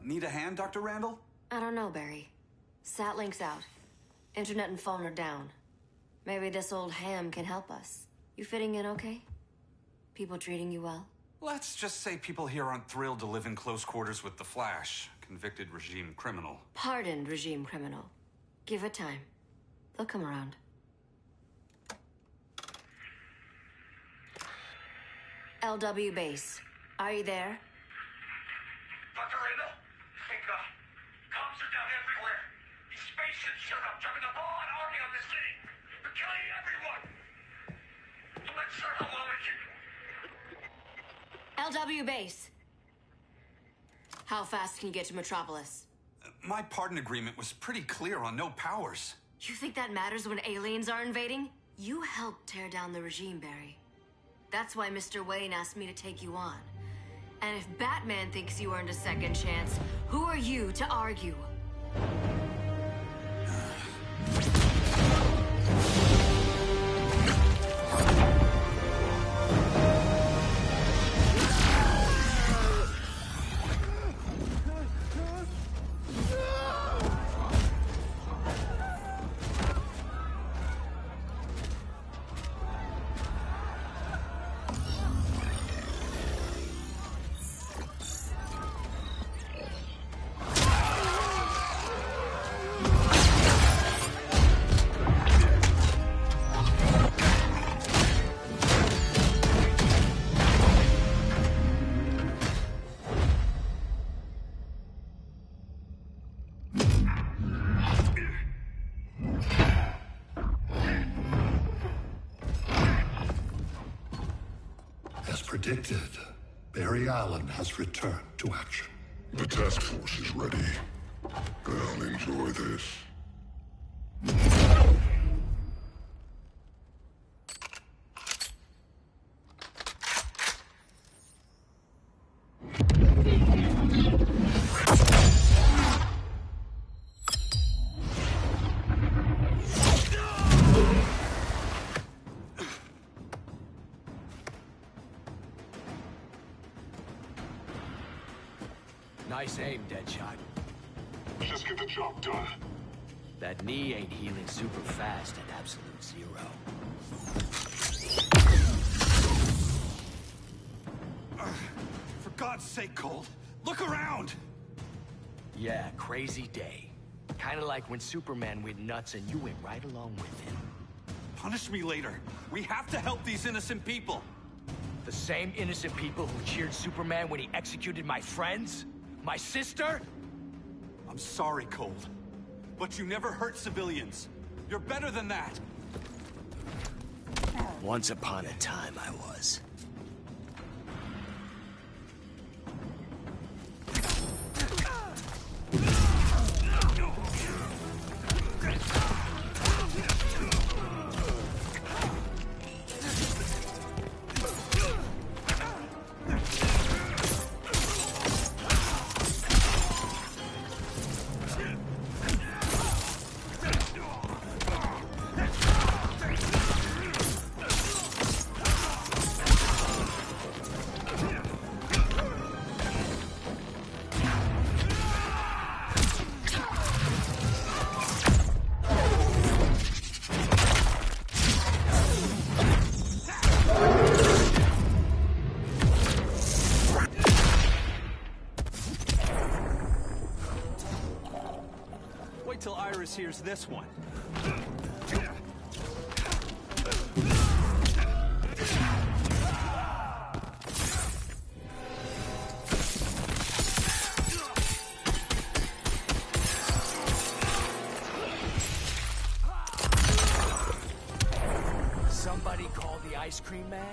Need a hand, Dr. Randall? I don't know, Barry. Satlink's out. Internet and phone are down. Maybe this old ham can help us. You fitting in okay? People treating you well? Let's just say people here aren't thrilled to live in close quarters with the Flash, convicted regime criminal. Pardoned regime criminal. Give it time. They'll come around. LW base. Are you there? Dr. Randall? Cops are down everywhere. These spaceships showed up, driving a ball and army on the city. They're killing everyone. I'm not sure how long it can... LW base. How fast can you get to Metropolis? My pardon agreement was pretty clear on no powers. You think that matters when aliens are invading? You helped tear down the regime, Barry. That's why Mr. Wayne asked me to take you on. And if Batman thinks you earned a second chance, who are you to argue? Predicted, Barry Allen has returned to action. The task force is ready. I'll enjoy this. Nice aim, Deadshot. Just get the job done. That knee ain't healing super fast at absolute zero. For God's sake, Cold, look around! Yeah, crazy day. Kinda like when Superman went nuts and you went right along with him. Punish me later. We have to help these innocent people. The same innocent people who cheered Superman when he executed my friends? My sister? I'm sorry, Cold. But you never hurt civilians. You're better than that. Once upon a time, I was. Wait till Iris hears this one. Somebody call the ice cream man?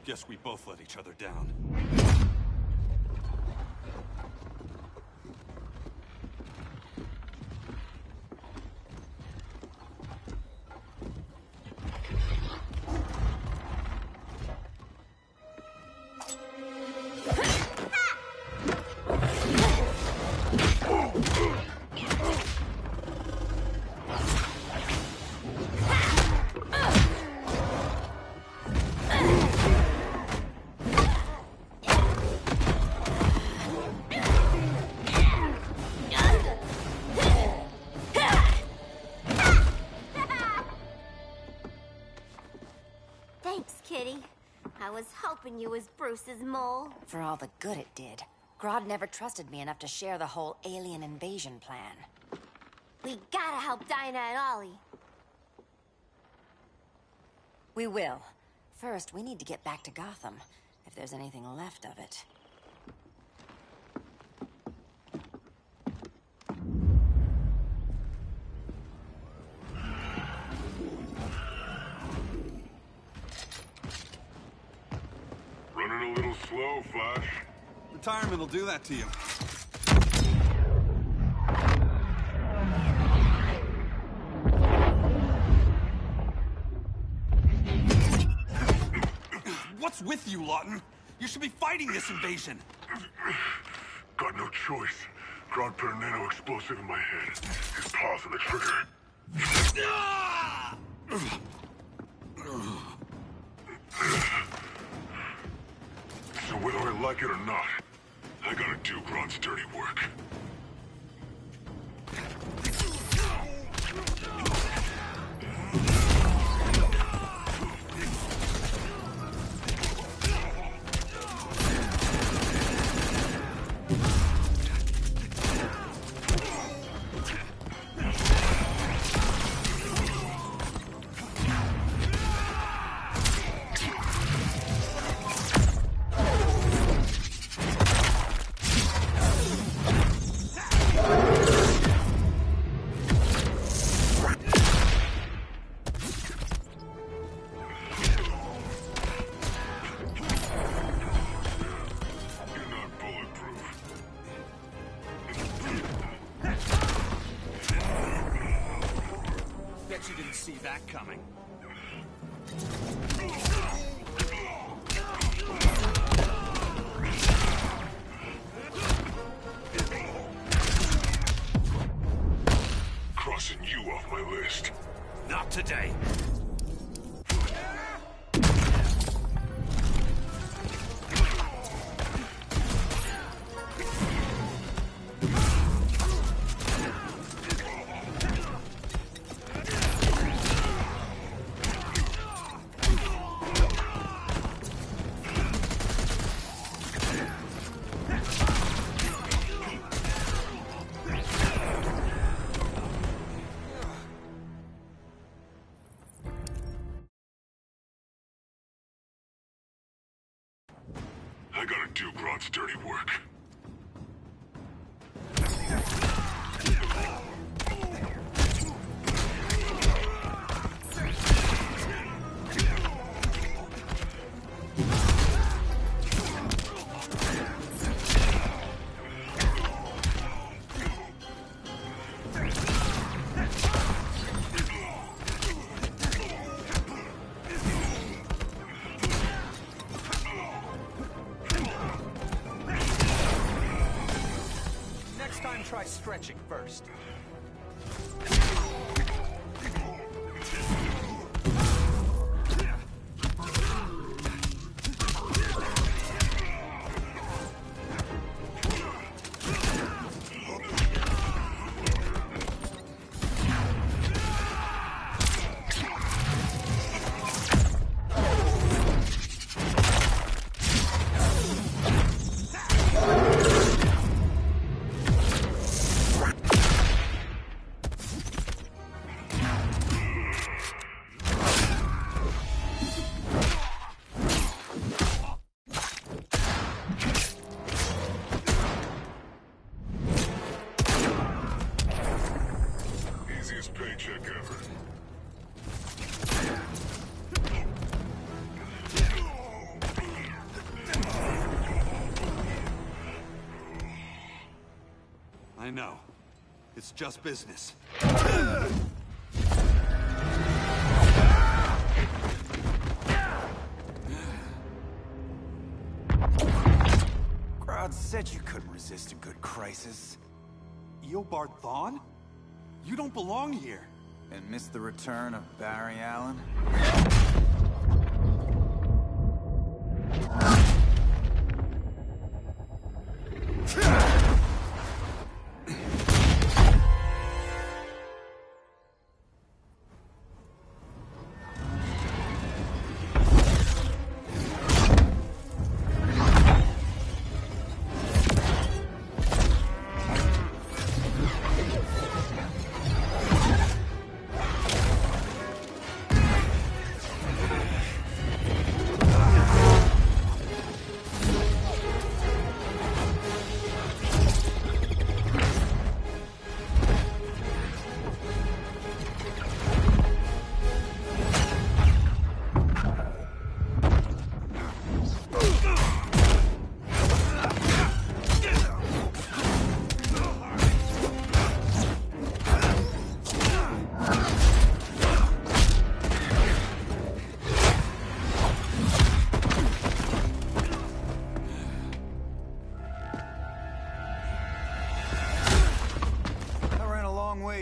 Guess we both let each other down. Thanks, Kitty. I was hoping you was Bruce's mole. For all the good it did. Grodd never trusted me enough to share the whole alien invasion plan. We gotta help Dinah and Ollie. We will. First, we need to get back to Gotham, if there's anything left of it. Running a little slow, Flash. Retirement will do that to you. What's with you, Lawton? You should be fighting this invasion. Got no choice. Grodd put a nano explosive in my head. His paws on the trigger. So whether I like it or not, I gotta do Grodd's dirty work. Bet you didn't see that coming. crossing you off my list. Not today. I gotta do Grodd's dirty work. Try stretching first. Paycheck ever. I know. It's just business. Grodd said you couldn't resist a good crisis. Eobard Thawne? You don't belong here. And miss the return of Barry Allen?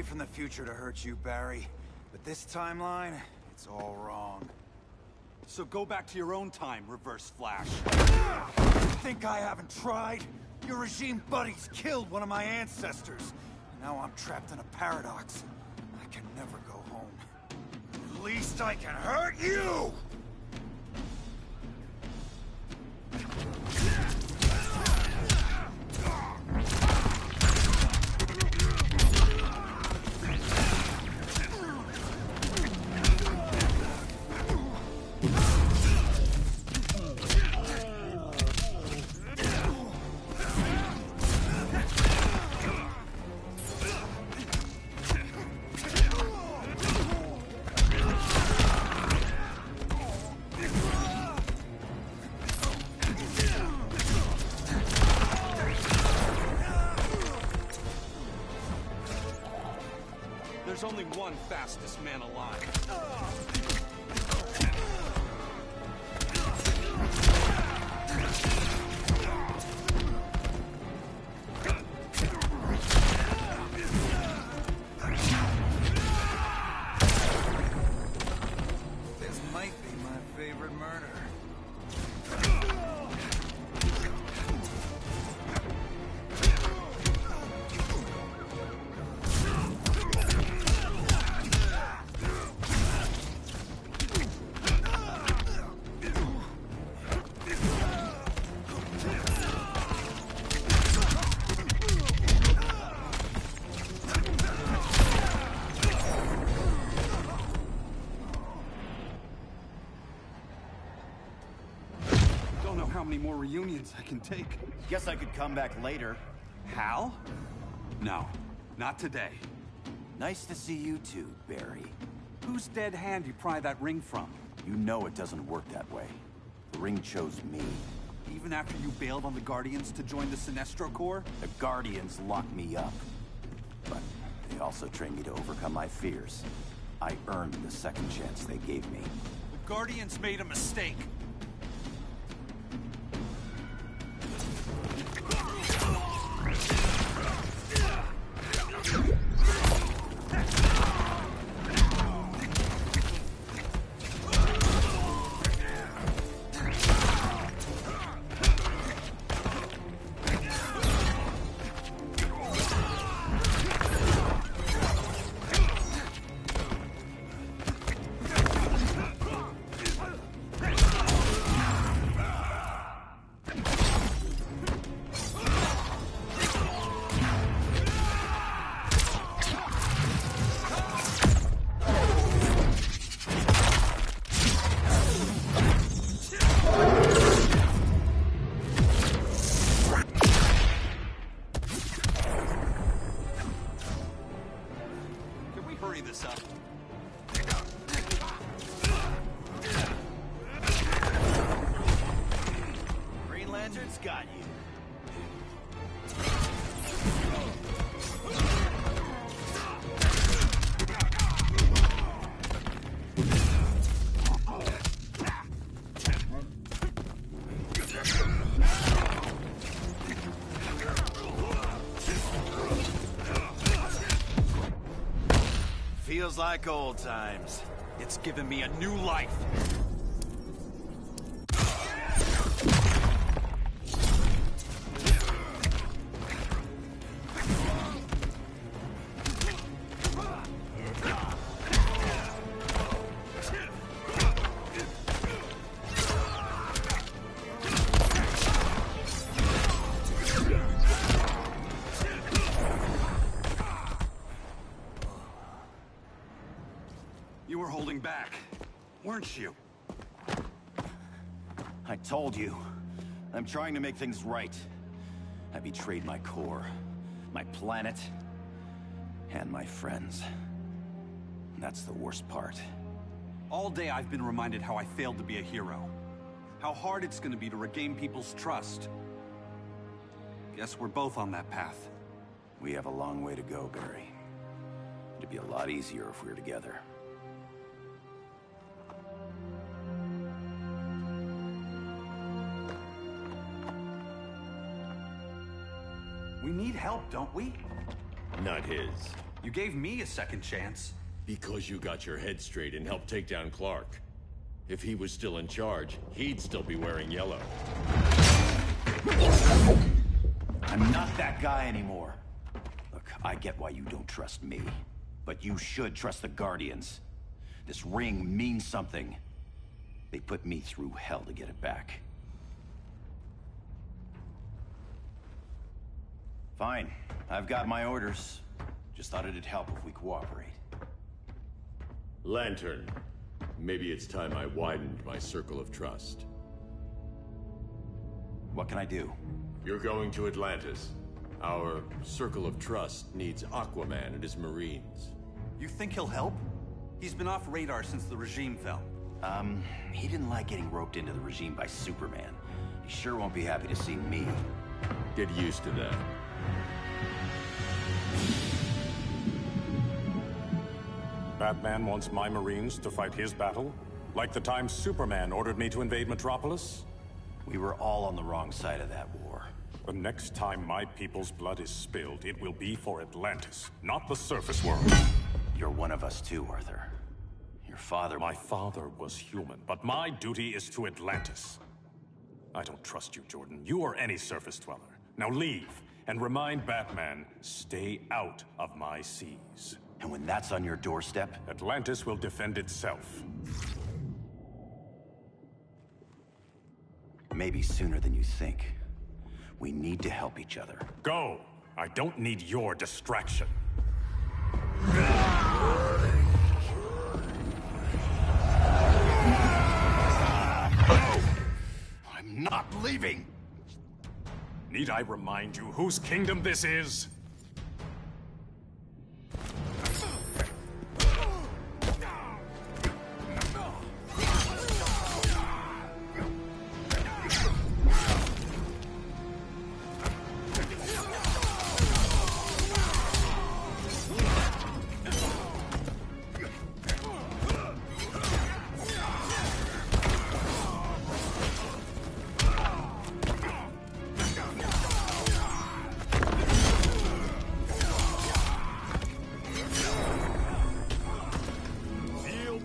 From the future to hurt you, Barry. But this timeline, it's all wrong. So go back to your own time, Reverse Flash. Think I haven't tried? Your regime buddies killed one of my ancestors. Now I'm trapped in a paradox. I can never go home. At least I can hurt you! There's only one fastest man alive. many more reunions I can take. Guess I could come back later. Hal? No, not today. Nice to see you too, Barry. Whose dead hand you pry that ring from? You know it doesn't work that way. The ring chose me. Even after you bailed on the Guardians to join the Sinestro Corps? The Guardians locked me up. But they also trained me to overcome my fears. I earned the second chance they gave me. The Guardians made a mistake. Feels like old times. It's given me a new life. You were holding back, weren't you? I told you. I'm trying to make things right. I betrayed my core, my planet, and my friends. That's the worst part. All day I've been reminded how I failed to be a hero. How hard it's gonna be to regain people's trust. Guess we're both on that path. We have a long way to go, Barry. It'd be a lot easier if we were together. We need help, don't we? Not his. You gave me a second chance. Because you got your head straight and helped take down Clark. If he was still in charge, he'd still be wearing yellow. I'm not that guy anymore. Look, I get why you don't trust me. But you should trust the Guardians. This ring means something. They put me through hell to get it back. Fine. I've got my orders. Just thought it'd help if we cooperate. Lantern. Maybe it's time I widened my circle of trust. What can I do? You're going to Atlantis. Our circle of trust needs Aquaman and his Marines. You think he'll help? He's been off radar since the regime fell. He didn't like getting roped into the regime by Superman. He sure won't be happy to see me. Get used to that. Batman wants my Marines to fight his battle? Like the time Superman ordered me to invade Metropolis? We were all on the wrong side of that war. The next time my people's blood is spilled, it will be for Atlantis, not the surface world. You're one of us too, Arthur. Your father... My father was human, but my duty is to Atlantis. I don't trust you, Jordan. You or any surface dweller. Now leave, and remind Batman, stay out of my seas. And when that's on your doorstep? Atlantis will defend itself. Maybe sooner than you think. We need to help each other. Go! I don't need your distraction. I'm not leaving! Need I remind you whose kingdom this is?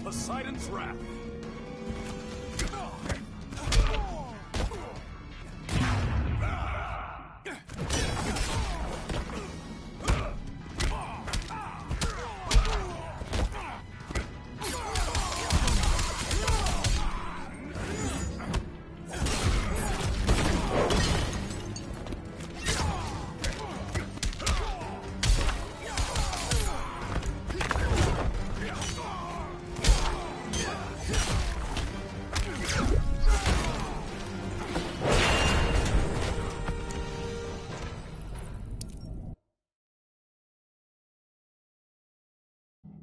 Poseidon's wrath.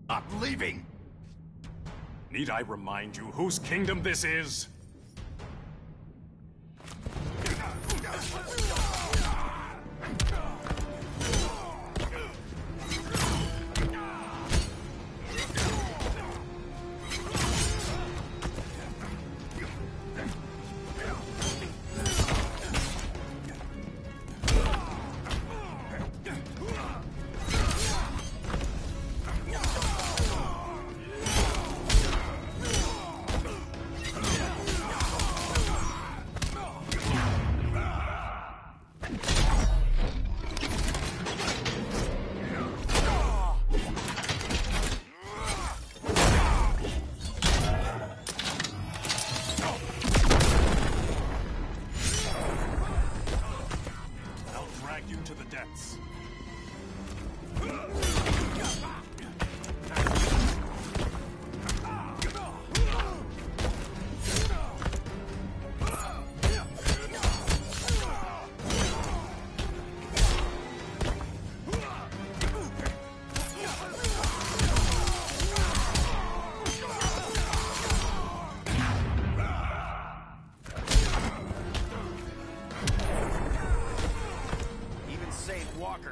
I'm leaving! Need I remind you whose kingdom this is?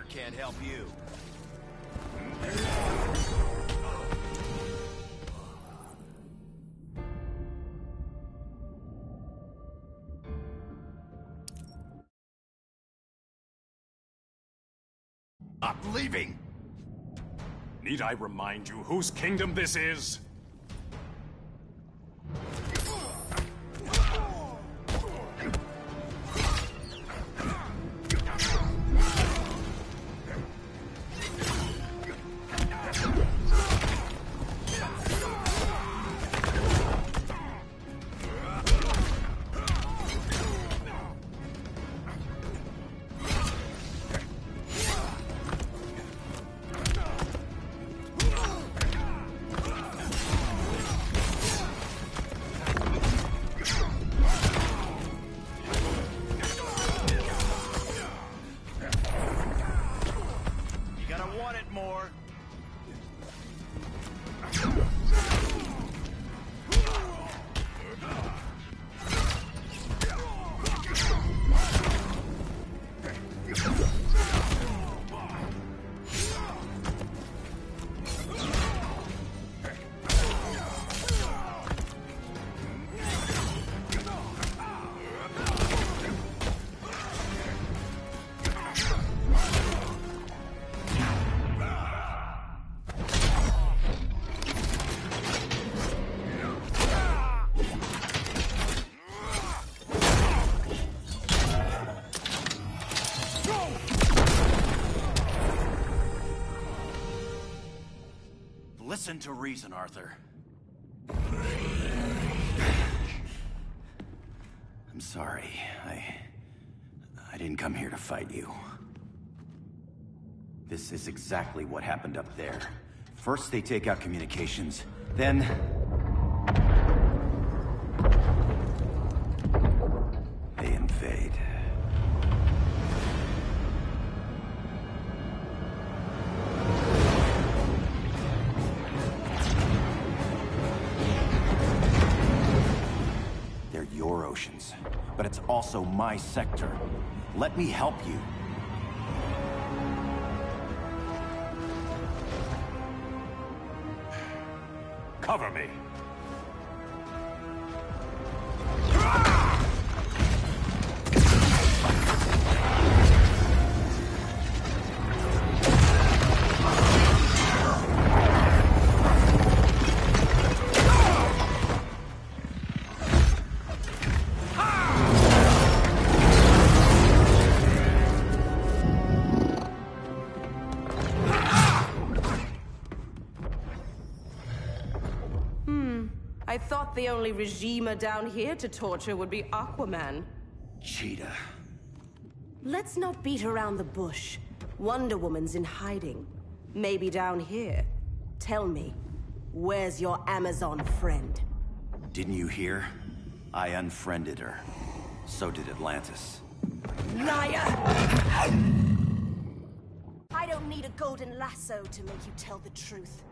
Can't help you. I'm leaving! Need I remind you whose kingdom this is? Listen to reason, Arthur. I'm sorry. I didn't come here to fight you. This is exactly what happened up there. First they take out communications, then... they invade. restrictions, but it's also my sector. Let me help you. Cover me. I thought the only regimer down here to torture would be Aquaman. Cheetah. Let's not beat around the bush. Wonder Woman's in hiding. Maybe down here. Tell me, where's your Amazon friend? Didn't you hear? I unfriended her. So did Atlantis. Liar! I don't need a golden lasso to make you tell the truth.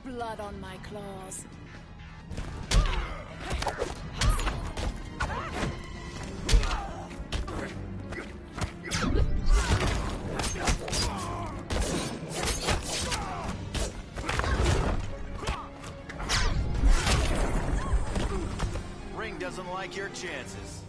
Blood on my claws. Ring doesn't like your chances.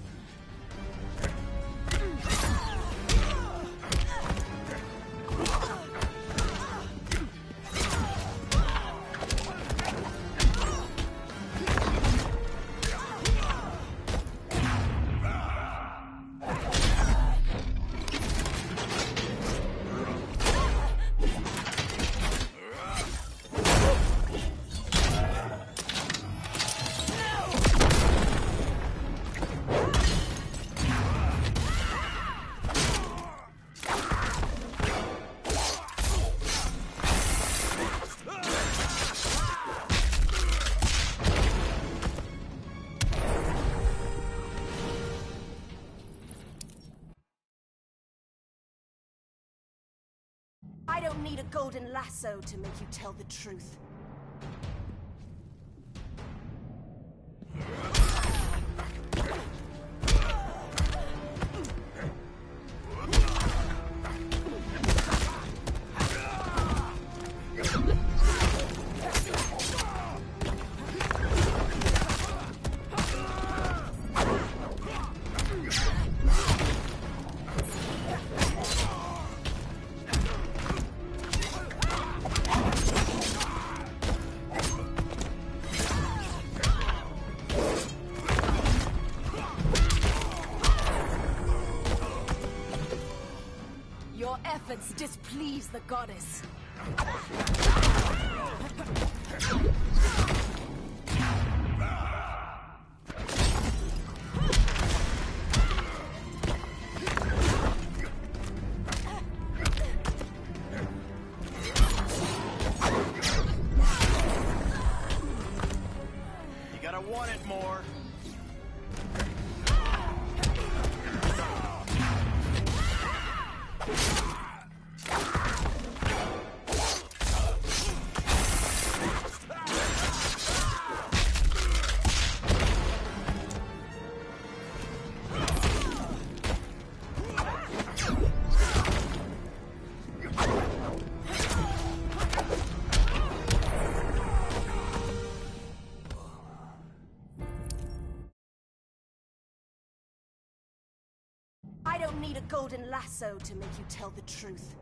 I don't need a golden lasso to make you tell the truth. Your efforts displease the goddess. You gotta want it more. I don't need a golden lasso to make you tell the truth.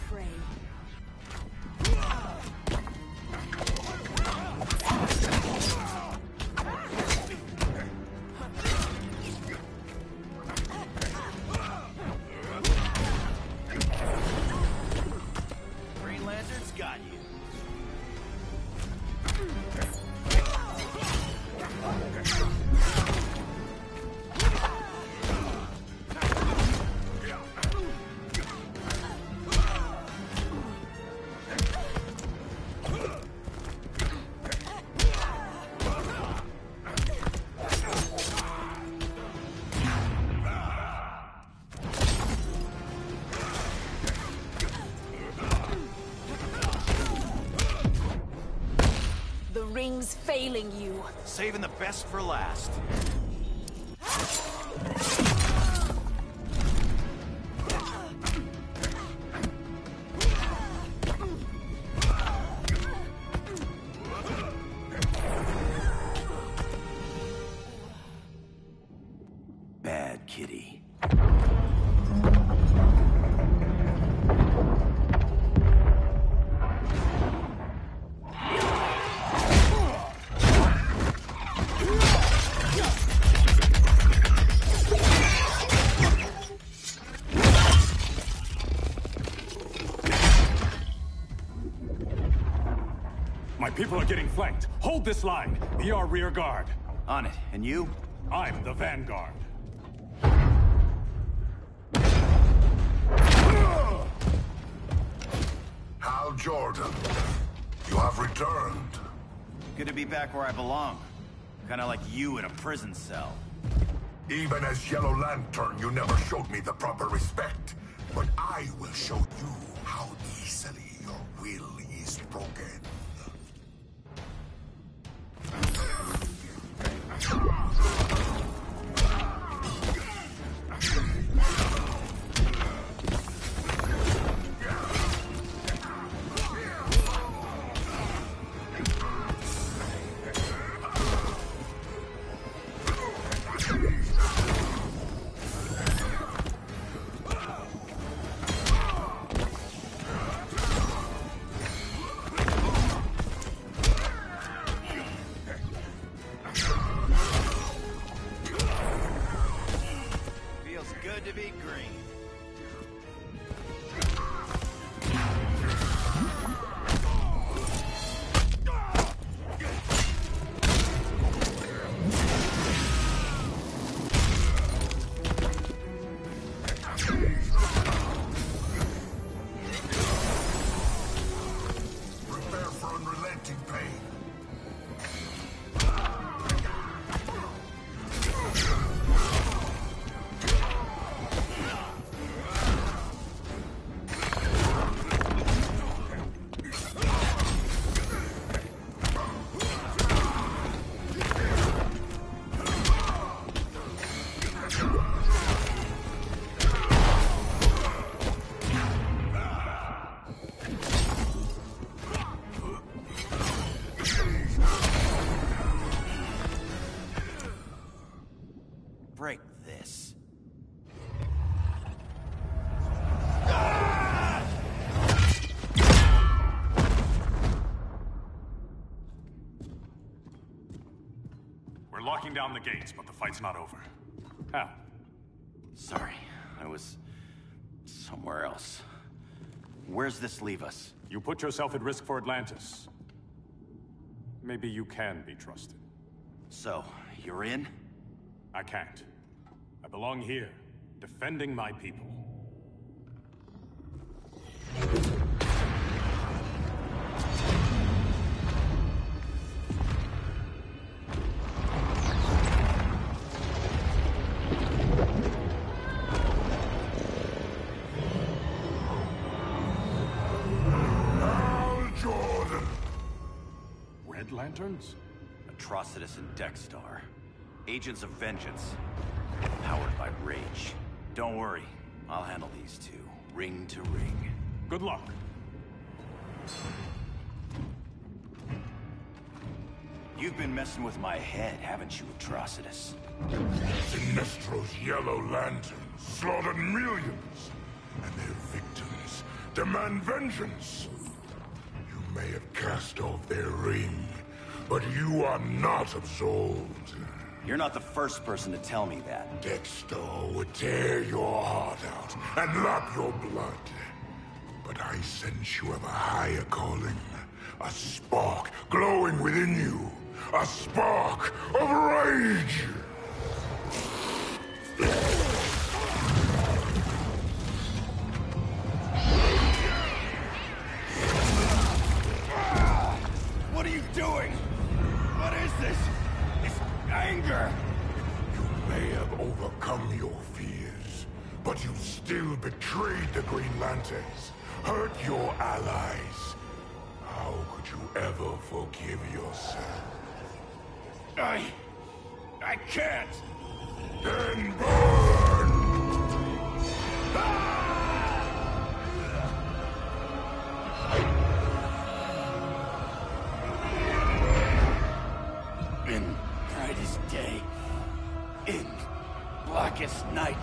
prey. Green Lantern's got you. The ring's failing you. Saving the best for last. Bad kitty. My people are getting flanked. Hold this line. Be our rear guard. On it. And you? I'm the vanguard. Hal Jordan, you have returned. Good to be back where I belong. Kinda like you in a prison cell. Even as Yellow Lantern, you never showed me the proper respect. But I will show you how easily your will is broken. Feels good to be green. Prepare for unrelenting pain. Break this. We're locking down the gates, but the fight's not over. Hal. Sorry, I was somewhere else. Where's this leave us? You put yourself at risk for Atlantis. Maybe you can be trusted. So, you're in? I can't. I belong here, defending my people. Hal Jordan! Red Lanterns? Atrocitus and Dexstar. Agents of Vengeance. Powered by rage. Don't worry, I'll handle these two, ring to ring. Good luck. You've been messing with my head, haven't you, Atrocitus? Sinestro's Yellow Lanterns slaughtered millions, and their victims demand vengeance. You may have cast off their ring, but you are not absolved. You're not the first person to tell me that. Dexter would tear your heart out and lap your blood. But I sense you have a higher calling. A spark glowing within you. A spark of rage! What are you doing? What is this? This anger! You may have overcome your fears, but you still betrayed the Green Lanterns, hurt your allies. How could you ever forgive yourself? I can't! Then burn! In brightest day, in blackest night.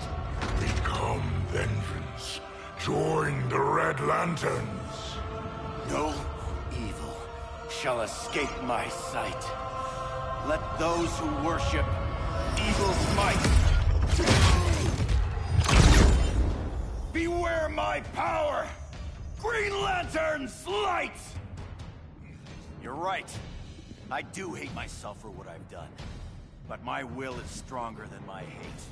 Become vengeance. Join the Red Lanterns. No evil shall escape my sight. Let those who worship evil's might beware my power! Green Lantern's light! You're right. I do hate myself for what I've done. But my will is stronger than my hate.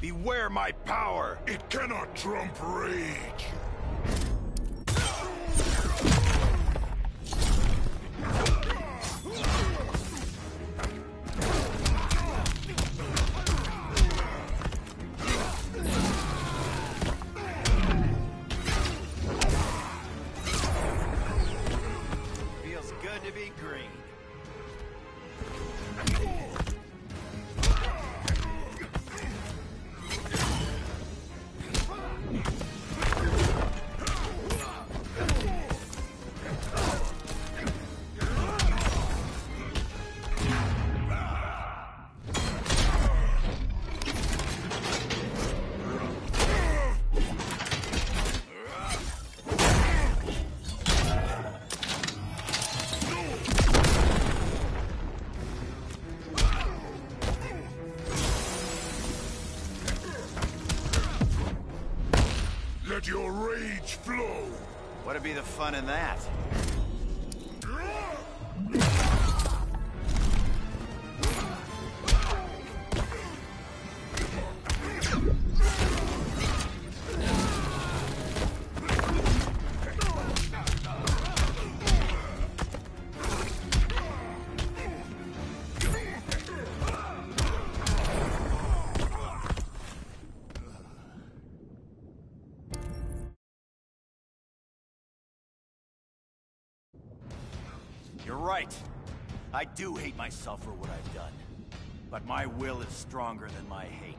Beware my power! It cannot trump rage! Feels good to be green. Let your rage flow! What'd be the fun in that? You're right. I do hate myself for what I've done. But my will is stronger than my hate.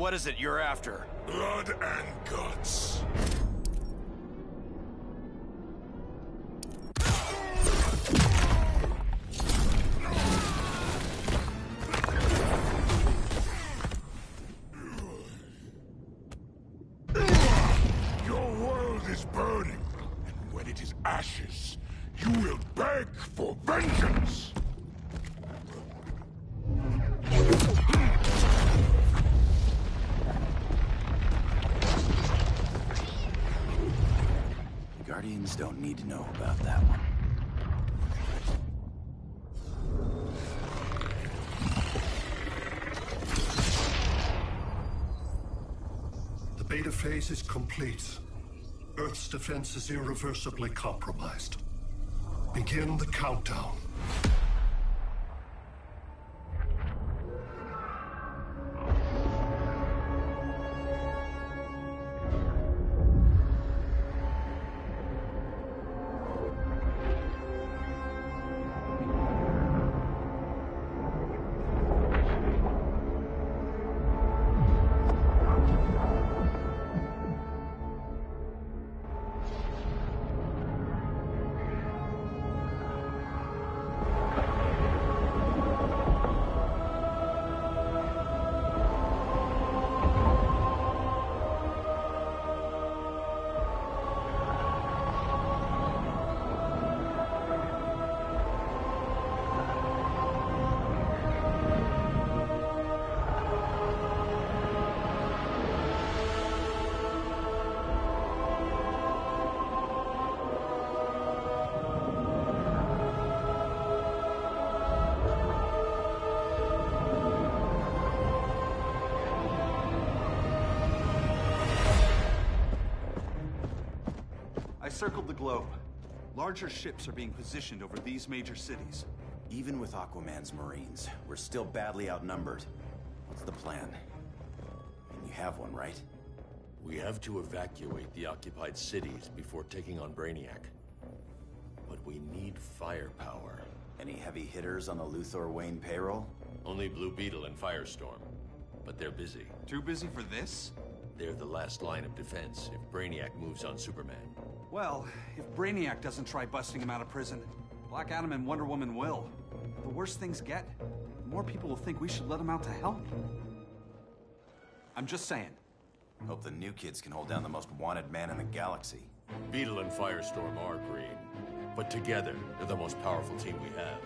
what is it you're after? Blood and guts. Your world is burning, and when it is ashes, you will beg for vengeance! The Guardians don't need to know about that one. The beta phase is complete. Earth's defense is irreversibly compromised. Begin the countdown. I circled the globe. Larger ships are being positioned over these major cities. Even with Aquaman's Marines, we're still badly outnumbered. What's the plan? And you have one, right? We have to evacuate the occupied cities before taking on Brainiac. But we need firepower. Any heavy hitters on the Luthor Wayne payroll? Only Blue Beetle and Firestorm. But they're busy. Too busy for this? They're the last line of defense if Brainiac moves on Superman. Well, if Brainiac doesn't try busting him out of prison, Black Adam and Wonder Woman will. The worse things get, the more people will think we should let him out to help. I'm just saying. Hope the new kids can hold down the most wanted man in the galaxy. Beetle and Firestorm are green, but together, they're the most powerful team we have.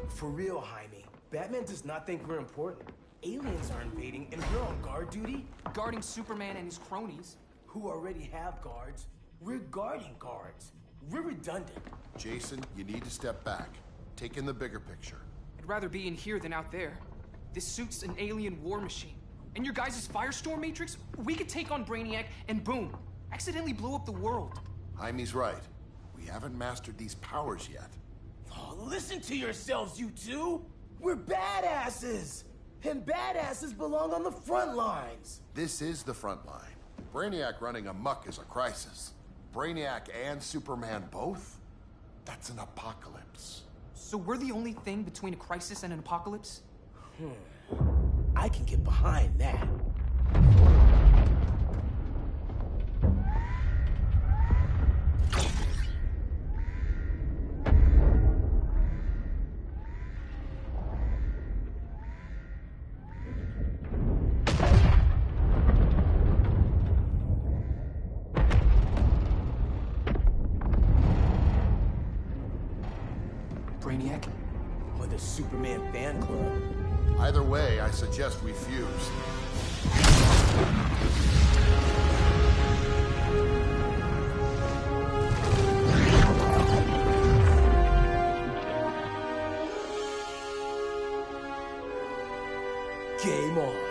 For real, Jaime. Batman does not think we're important. Aliens are invading, and we're on guard duty? Guarding Superman and his cronies. Who already have guards. We're guarding guards. We're redundant. Jason, you need to step back. Take in the bigger picture. I'd rather be in here than out there. This suit's an alien war machine. And your guys' Firestorm Matrix, we could take on Brainiac and boom, accidentally blow up the world. Jaime's right. We haven't mastered these powers yet. Oh, listen to yourselves, you two! We're badasses! And badasses belong on the front lines! This is the front line. Brainiac running amok is a crisis. Brainiac and Superman both? That's an apocalypse. So we're the only thing between a crisis and an apocalypse? I can get behind that. Brainiac? Or the Superman fan club? Either way, I suggest we fuse. Game on.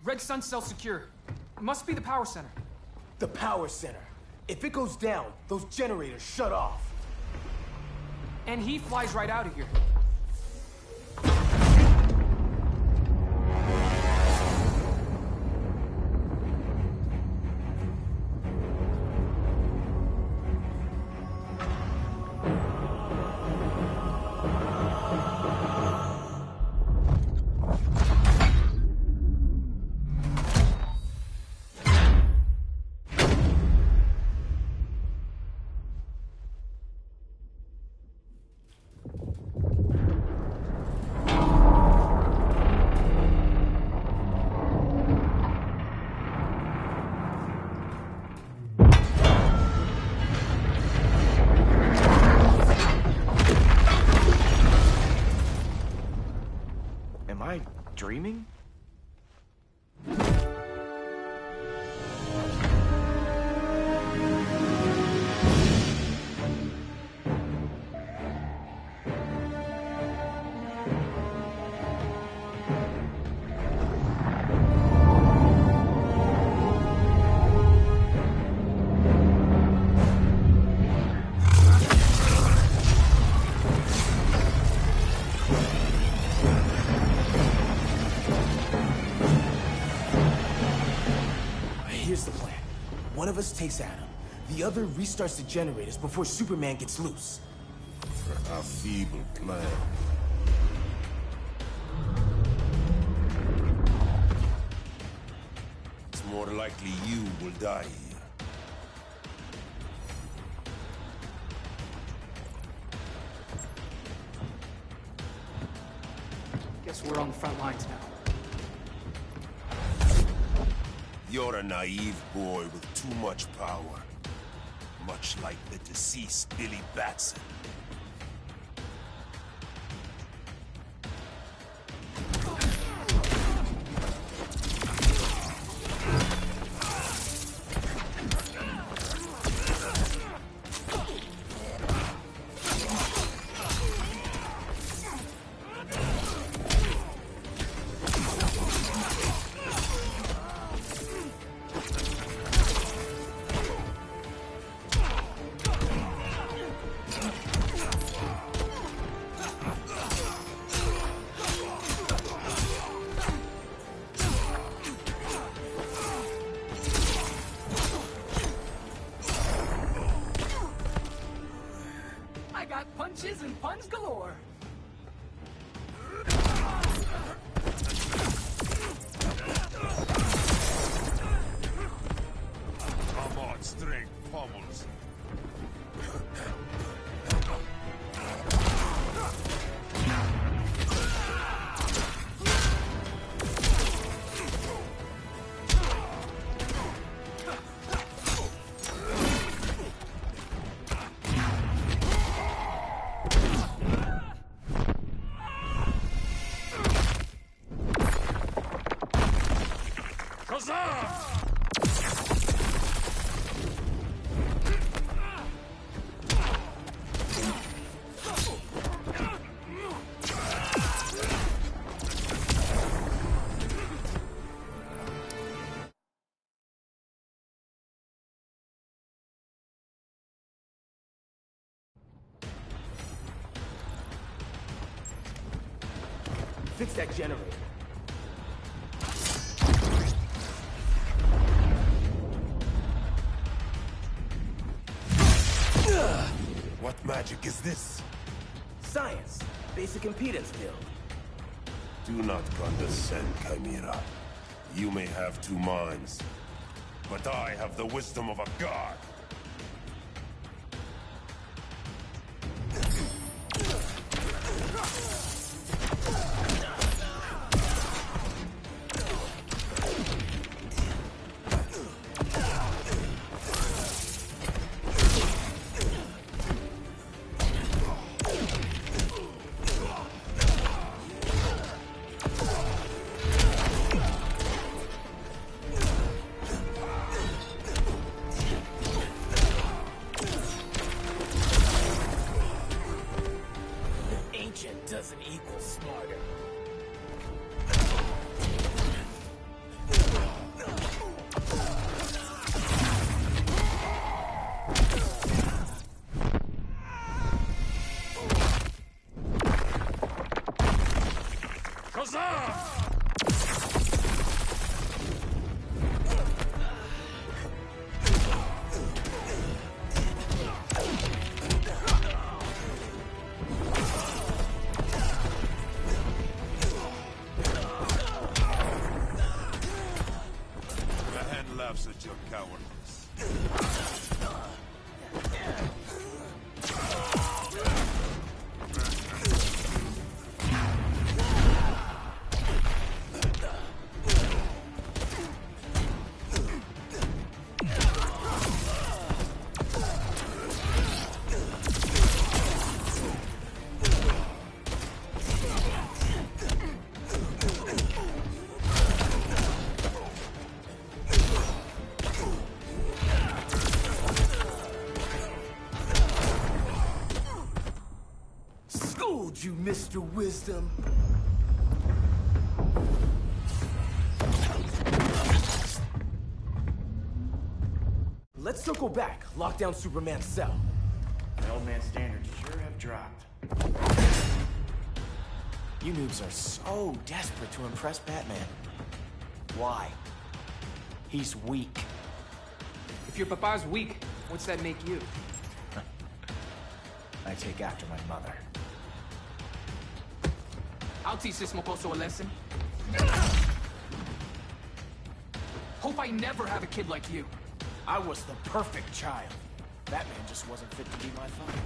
Red Sun cell secure. Must be the power center. The power center. If it goes down, those generators shut off. And he flies right out of here. Dreaming? Here's the plan. One of us takes Adam. The other restarts the generators before Superman gets loose. A feeble plan. It's more likely you will die here. Guess we're on the front lines now. You're a naive boy with too much power. Much like the deceased Billy Batson. Punches and puns galore. Come on, strength pummels. Fix that generator. What magic is this? Science. Basic impedance build. Do not condescend, Chimera. You may have two minds, but I have the wisdom of a god. Huzzah! Laughs at your cowardice. You, Mr. Wisdom. Let's circle back. Lock down Superman's cell. The old man's standards sure have dropped. You noobs are so desperate to impress Batman. Why? He's weak. If your papa's weak, what's that make you? I take after my mother. I'll teach this mocoso a lesson. Hope I never have a kid like you. I was the perfect child. Batman just wasn't fit to be my father.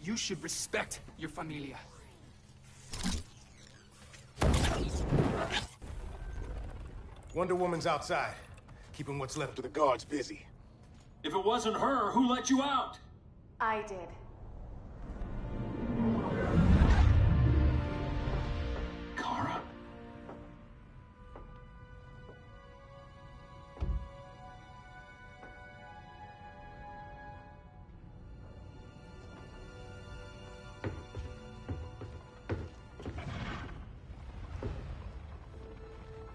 You should respect your familia. Wonder Woman's outside, keeping what's left of the guards busy. If it wasn't her, who let you out? I did. Kara?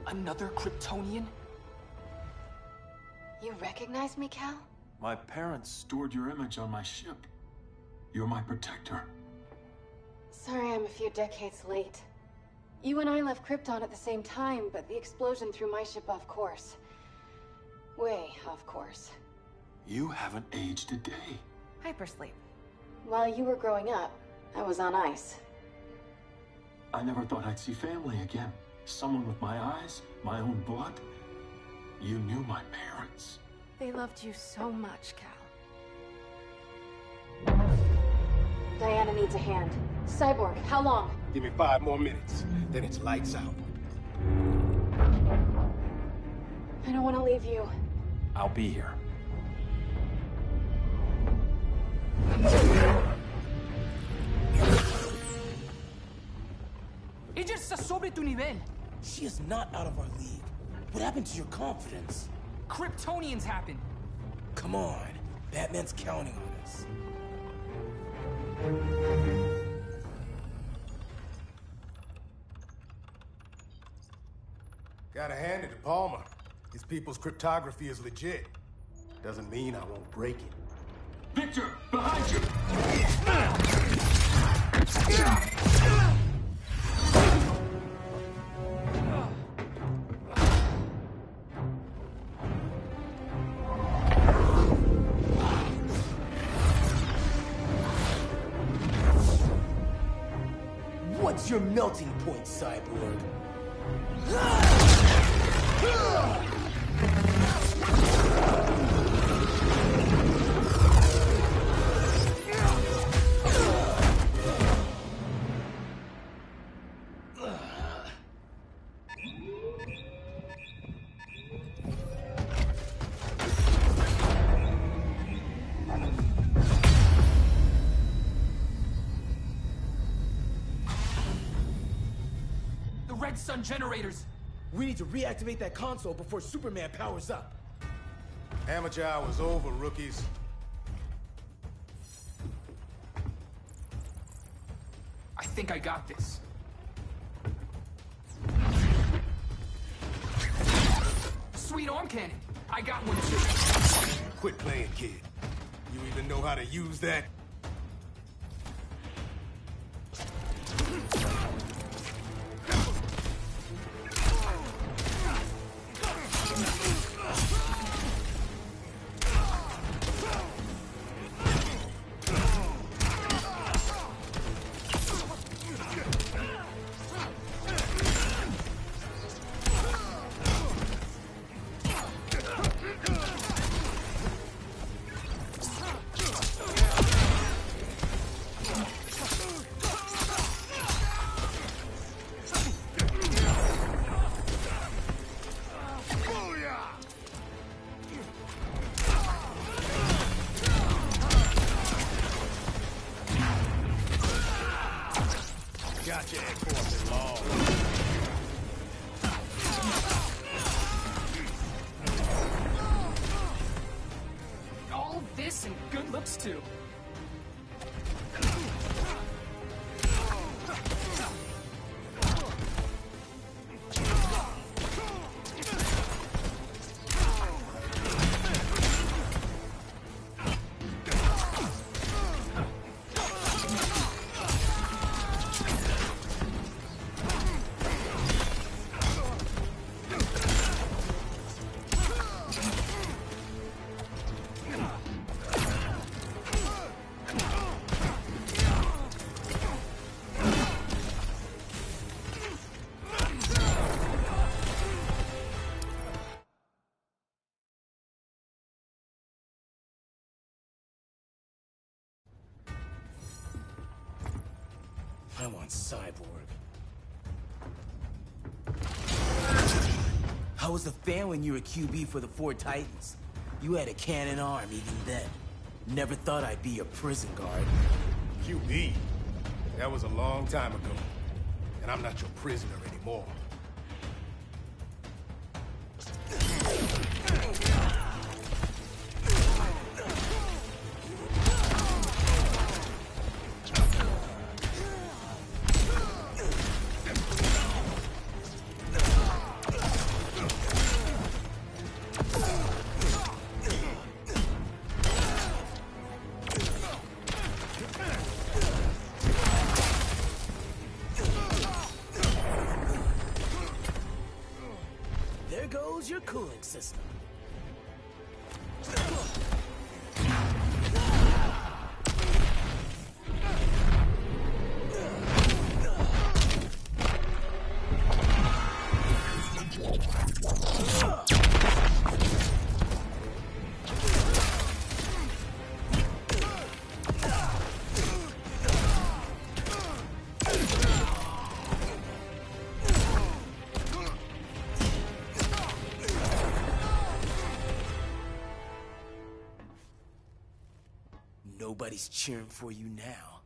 Another Kryptonian? You recognize me, Cal? My parents stored your image on my ship. You're my protector. Sorry I'm a few decades late. You and I left Krypton at the same time, but the explosion threw my ship off course. Way off course. You haven't aged a day. Hypersleep. While you were growing up, I was on ice. I never thought I'd see family again. Someone with my eyes, my own blood. You knew my parents. They loved you so much, Cal. Diana needs a hand. Cyborg, how long? Give me 5 more minutes, then it's lights out. I don't want to leave you. I'll be here. Ella está sobre tu nivel. She is not out of our league. What happened to your confidence? Kryptonians happen. Come on. Batman's counting on us. Gotta hand it to Palmer. His people's cryptography is legit. Doesn't mean I won't break it. Victor, behind you! your melting point, Cyborg? Red Sun generators! We need to reactivate that console before Superman powers up. Amateur hour's over, rookies. I think I got this. Sweet arm cannon! I got one too. Quit playing, kid. You even know how to use that? All this and good looks too. I want Cyborg. How was the fan when you were QB for the Four Titans? You had a cannon arm even then. Never thought I'd be a prison guard. QB? That was a long time ago. And I'm not your prisoner anymore. There goes your cooling system. Nobody's cheering for you now.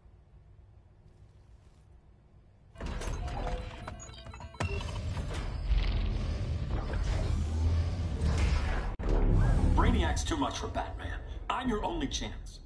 Brainiac's too much for Batman. I'm your only chance.